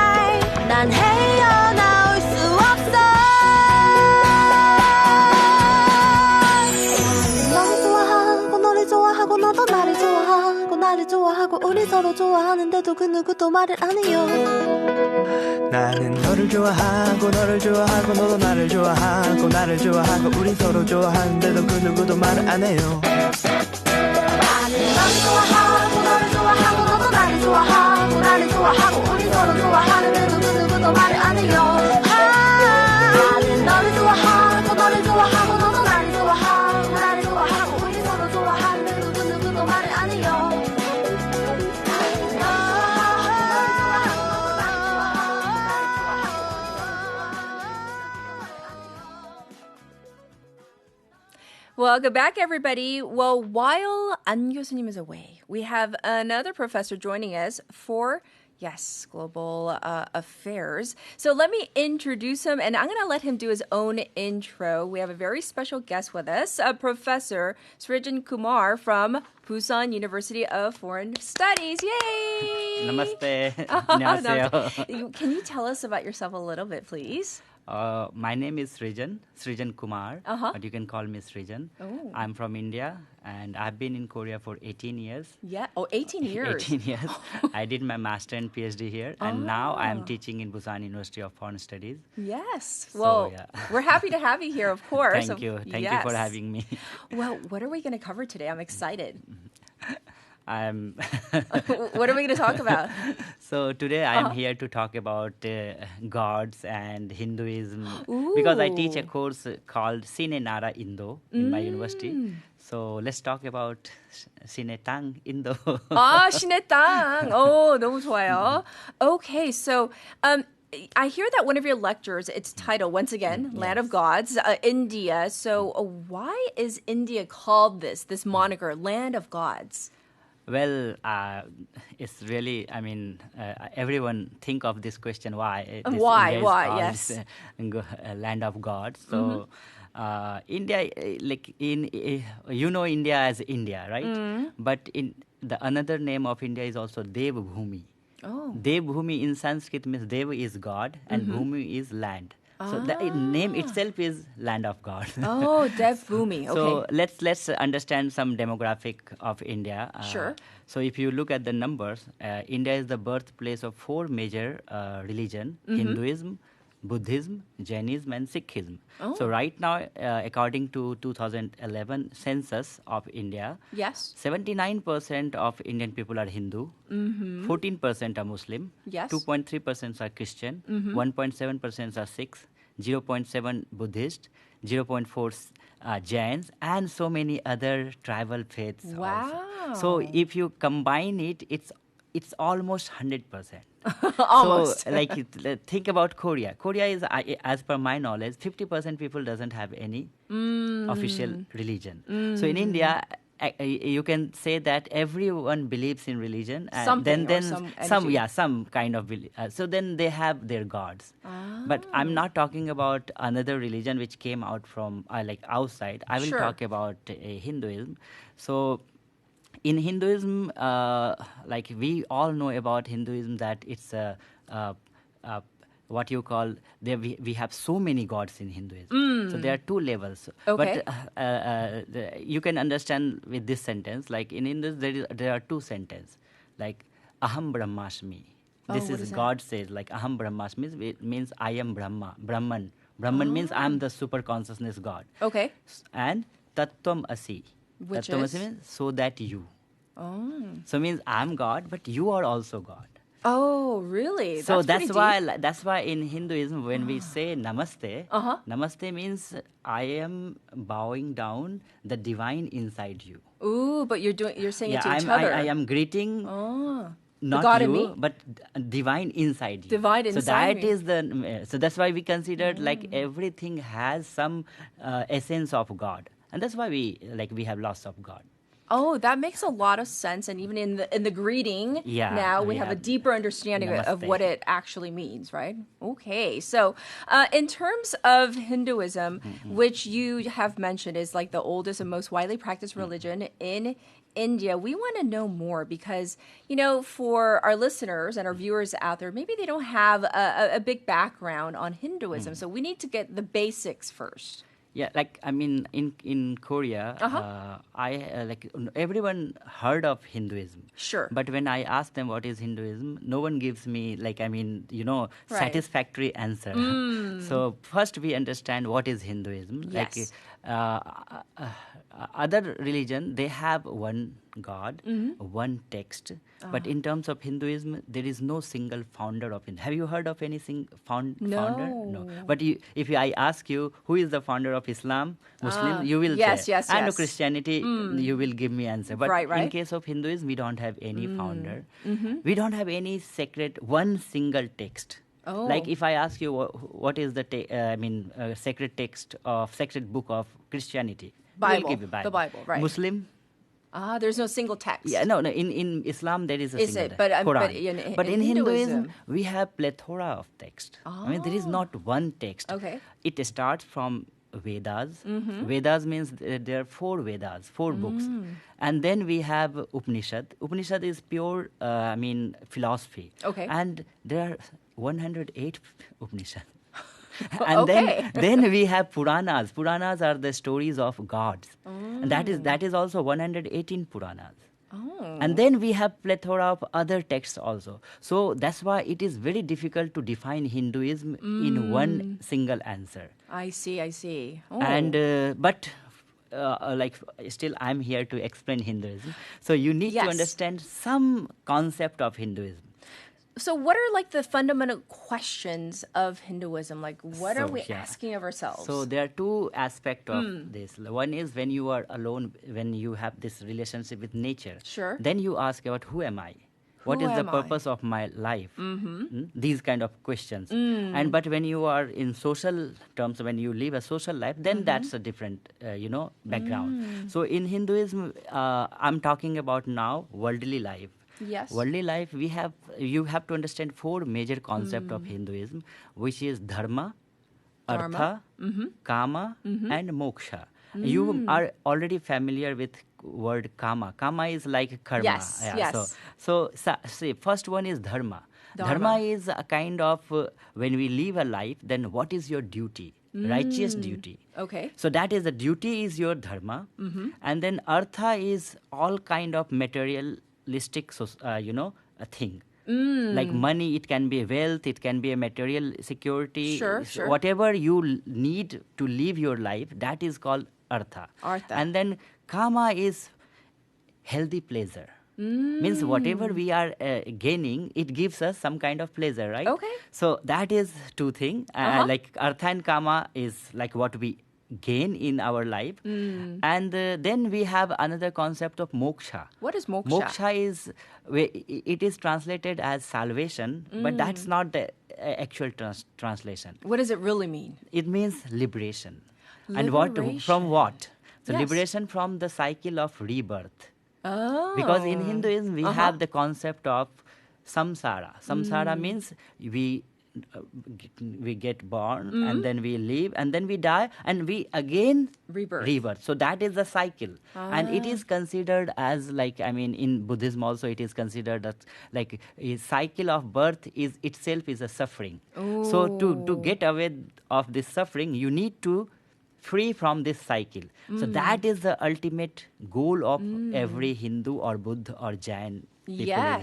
난 헤어나올 수 없어 너를 좋아하고 너를 좋아하고 너도 나를 좋아하고 나를 좋아하고 우리 서로 좋아하는데도 그 누구도 말을 안 해요 나는 너를 좋아하고 너를 좋아하고 너도 나를 좋아하고 나를 좋아하고 우리 서로 좋아하는데도 그 누구도 말을 안 해요 나는 너를 좋아하고 너를 좋아하고 너도 나를 좋아하고 나를 좋아하고 우리 서로 좋아하는데도 그 누구도 말을 안 해요 나는 너를 좋아하고 너를 좋아하고 너도 나를 좋아하고 나를 좋아하고 우리 서로 좋아하는데도 그 누구도 말을 안 해요 Welcome back, everybody. Well, while An 교수님 is away, we have another professor joining us for, yes, global affairs. So let me introduce him, and I'm going to let him do his own intro. We have a very special guest with us, Professor Srijan Kumar from Busan University of Foreign Studies. Yay! Namaste. 안녕하세요. Can you tell us about yourself a little bit, please? My name is Srijan Kumar, but you can call me Srijan. Oh. I'm from India, and I've been in Korea for 18 years. Yeah, 18 years. 18 years. I did my master and PhD here, and now I'm teaching in Busan University of Foreign Studies. Yes. So, Well, yeah. We're happy to have you here, of course. Thank you. Thank you Yes. for having me. Well, what are we going to cover today? I'm excited. I'm What are we going to talk about? So today I'm here to talk about gods and Hinduism because I teach a course called Sine Nara Indo in my university. So let's talk about Sine Tang Indo. 신의 땅. Oh, 너무 좋아요. Okay, so I hear that one of your lectures, it's titled, once again, Land of Gods, India. So why is India called this moniker, Land of Gods? Well, it's really, everyone think of this question, why? Why, yes. yes. Land of God. So India, India as India, right? But in the another name of India is also Devbhumi. Oh. Devbhumi in Sanskrit means Dev is God and Bhumi is land. So the name itself is Land of God. Oh, Devbhumi. Okay. So let's understand some demographic of India. Sure. So if you look at the numbers, India is the birthplace of four major religions: Hinduism, Buddhism, Jainism, and Sikhism. Oh. So right now, according to 2011 census of India, Yes. 79% of Indian people are Hindu, 14% are Muslim, Yes. 2.3% are Christian, 1.7% are Sikhs, 0.7 Buddhist, 0.4 Jains, and so many other tribal faiths. Wow. Also. So if you combine it, it's almost 100%. Almost. So, think about Korea. Korea is, as per my knowledge, 50% people doesn't have any official religion. So in India, you can say that everyone believes in religion, and Something then or some kind of belief. So then they have their gods. But I'm not talking about another religion which came out from outside. I will Sure. talk about Hinduism. So In Hinduism, like we all know about Hinduism, that it's what you call, we have so many gods in Hinduism. So there are two levels. Okay. But you can understand with this sentence, like in Hinduism, there are two sentences, like Aham Brahmasmi. This is God says, like Aham Brahmasmi, it means I am Brahman. Brahman means I am the super consciousness God. Okay. And Tattvam Asi. Which Tattvam is? Asi means so that you. Oh. So means I am God, but you are also God. Oh, really? So that's why in Hinduism when we say namaste, namaste means I am bowing down the divine inside you. Ooh, but you're saying it to each other. I am greeting not God you, in me? but divine inside you. Divine inside me. So that's why we considered like everything has some essence of God, and that's why we have lots of God. Oh, that makes a lot of sense. And even in the greeting, now we have a deeper understanding of what it actually means, right? Okay. So in terms of Hinduism, which you have mentioned is like the oldest and most widely practiced religion in India, we want to know more because, for our listeners and our viewers out there, maybe they don't have a big background on Hinduism. So we need to get the basics first. Yeah, like I mean, in Korea, everyone heard of Hinduism. Sure. But when I ask them what is Hinduism, no one gives me satisfactory answer. So first we understand what is Hinduism. Yes. Other religion, they have one God, one text. But in terms of Hinduism, there is no single founder of Hinduism. Have you heard of any founder? No. But if I ask you, who is the founder of Islam, Muslim, you will say. Yes. And of Christianity, you will give me answer. But right. in case of Hinduism, we don't have any founder. We don't have any one single text. Oh. Like if I ask you what is the sacred book of Christianity, Bible. We'll give you Bible. The Bible, right? Muslim. There's no single text. Yeah, no. In Islam there is a single text. Quran. But in Hinduism, we have plethora of text. There is not one text. Okay. It starts from Vedas. Vedas means there are 4 Vedas, 4 books. And then we have Upanishad. Upanishad is pure, philosophy. Okay. And there are 108 Upanishads. And then we have Puranas. Puranas are the stories of gods. And that is also 118 Puranas. And then we have plethora of other texts also. So that's why it is very difficult to define Hinduism in one single answer. I see. Oh. And but still I'm here to explain Hinduism. So you need to understand some concept of Hinduism. So what are like the fundamental questions of Hinduism? Like what are we asking of ourselves? So there are 2 aspects of this. One is when you are alone, when you have this relationship with nature. Sure. Then you ask about who am I? What is the purpose of my life? These kind of questions. But when you are in social terms, when you live a social life, then that's a different, background. So in Hinduism, I'm talking about now worldly life. Yes. Worldly life, you have to understand 4 major concepts of Hinduism, which is dharma, artha, kama, and moksha. You are already familiar with word kama. Kama is like karma. Yes. So see, first one is dharma. Dharma is a kind of when we live a life, then what is your duty? Righteous duty. Okay. So that is the duty is your dharma, and then artha is all kind of materialistic, a thing. Like money, it can be wealth, it can be a material security. Sure. Whatever you need to live your life, that is called artha. And then kama is healthy pleasure. Means whatever we are gaining, it gives us some kind of pleasure, right? Okay. So that is 2 things. Like artha and kama is like what we gain in our life. And then we have another concept of moksha. What is moksha? Moksha is, it is translated as salvation, but that's not the actual translation. What does it really mean? It means liberation. And from what? So liberation from the cycle of rebirth. Oh. Because in Hinduism, we have the concept of samsara. Samsara means we we get born, and then we live, and then we die, and we again rebirth. So that is the cycle. And it is considered as in Buddhism also it is considered that a cycle of birth is itself is a suffering. Ooh. So to get away of this suffering, you need to free from this cycle. So that is the ultimate goal of every Hindu or Buddha or Jain people in India.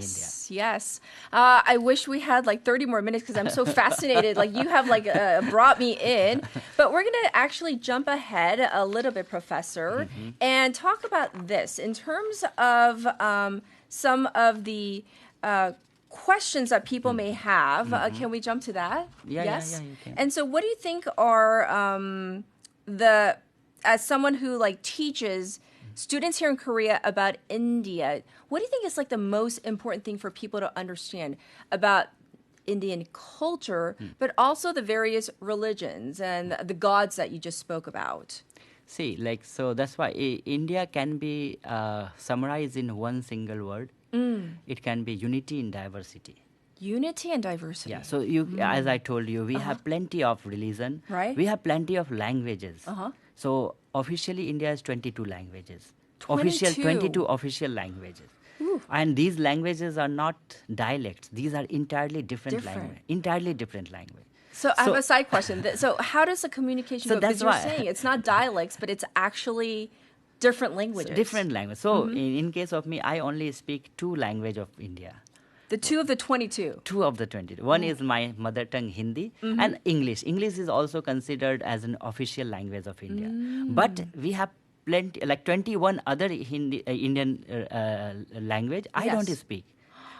Yes. I wish we had 30 more minutes because I'm so fascinated. You have brought me in. But we're going to actually jump ahead a little bit, Professor, and talk about this in terms of some of the questions that people may have. Can we jump to that? Yes. Yeah, you can. And so what do you think are as someone who teaches students here in Korea about India, what do you think is the most important thing for people to understand about Indian culture, but also the various religions and the gods that you just spoke about? See, so that's why India can be summarized in one single word. It can be unity in diversity. Unity and diversity. Yeah, so as I told you, we have plenty of religion. Right. We have plenty of languages. So officially, India has 22 languages. 22 official languages. Ooh. And these languages are not dialects. These are entirely different language. So I have a side question. So how does the communication go? Because you're saying it's not dialects, but it's actually different languages. Different language. So in case of me, I only speak 2 languages of India. The 2 of the 22? 2 of the 22. One is my mother tongue Hindi and English. English is also considered as an official language of India. But we have plenty, 21 other Indian language I don't speak.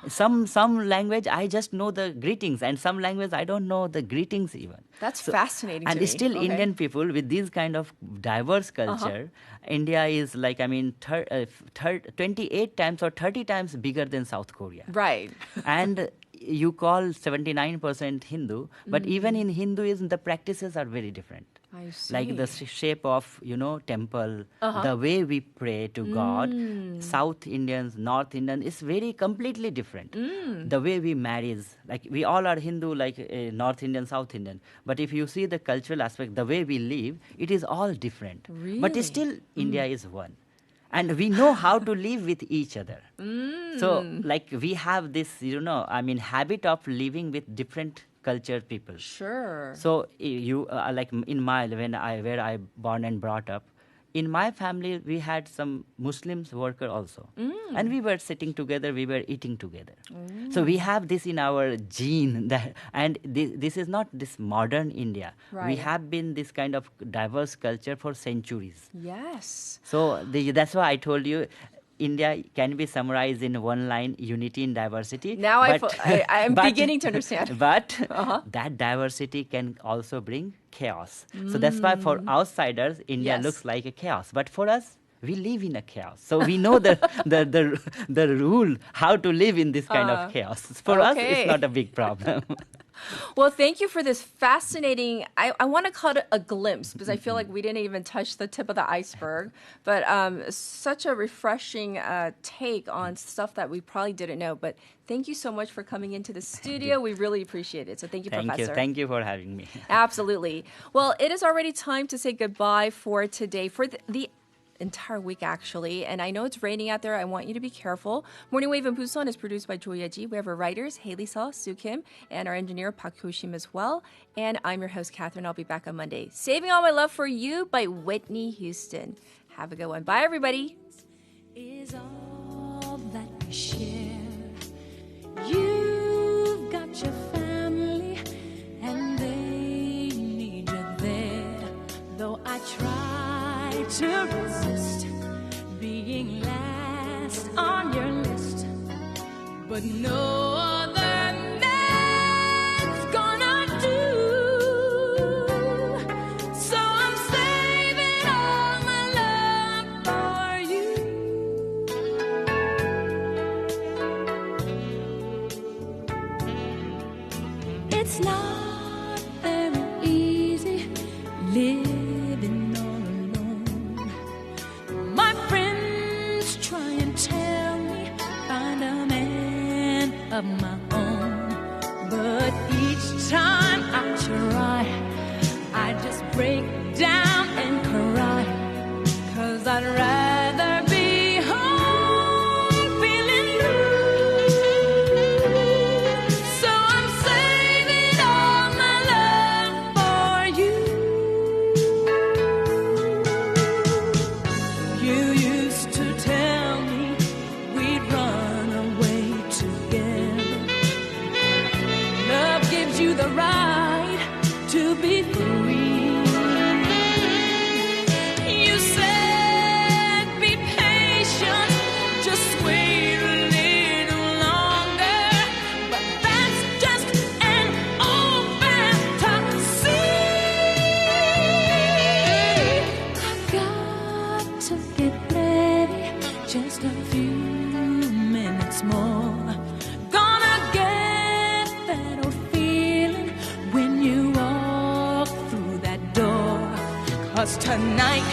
Some language I just know the greetings, and some language I don't know the greetings even. That's fascinating to me. And still Indian people with this kind of diverse culture, India is 28 times or 30 times bigger than South Korea. Right. And you call 79% Hindu, but even in Hinduism the practices are very different. I see. Like the shape of, temple, the way we pray to God. South Indians, North Indians, is very completely different. The way we marry is, we all are Hindu, North Indian, South Indian. But if you see the cultural aspect, the way we live, it is all different. Really? But still, India is one. And we know how to live with each other. So, we have this, habit of living with different cultured people. Sure. So you in where I born and brought up, in my family we had some Muslims worker also, and we were sitting together, we were eating together. So we have this in our gene, and this is not this modern India. Right. We have been this kind of diverse culture for centuries. Yes. So that's why I told you, India can be summarized in one line: unity in diversity. Now I'm beginning to understand. But that diversity can also bring chaos. So that's why for outsiders, India looks like a chaos. But for us, we live in a chaos. So we know the rule how to live in this kind of chaos. For us, it's not a big problem. Well, thank you for this fascinating, I want to call it a glimpse, because I feel like we didn't even touch the tip of the iceberg, but such a refreshing take on stuff that we probably didn't know. But thank you so much for coming into the studio. We really appreciate it. So thank you, Professor. Thank you for having me. Absolutely. Well, it is already time to say goodbye for today, for the entire week, actually. And I know it's raining out there. I want you to be careful. Morning Wave in Busan is produced by Jo Ye-ji. We have our writers, Haley Seo, Soo Kim, and our engineer, Park Hyo-shim as well. And I'm your host, Catherine. I'll be back on Monday. Saving All My Love for You by Whitney Houston. Have a good one. Bye, everybody. Is all that we share. You've got your family, and they need you there. Though I try to resist being last on your list, but no other man's gonna do. So I'm saving all my love for you. It's not very easy living all alone. My friends try and tell me find a man of my own, but each time I try, I just break down and cry, 'cause I'd rather be home feeling blue. So I'm saving all my love for you. You used to tell me we'd run away together. Love gives you the right to be free. You said be patient, just wait a little longer. But that's just an old fantasy. I've got to get ready, just a few minutes more. Gonna get that old feeling when you walk through that door. 'Cause tonight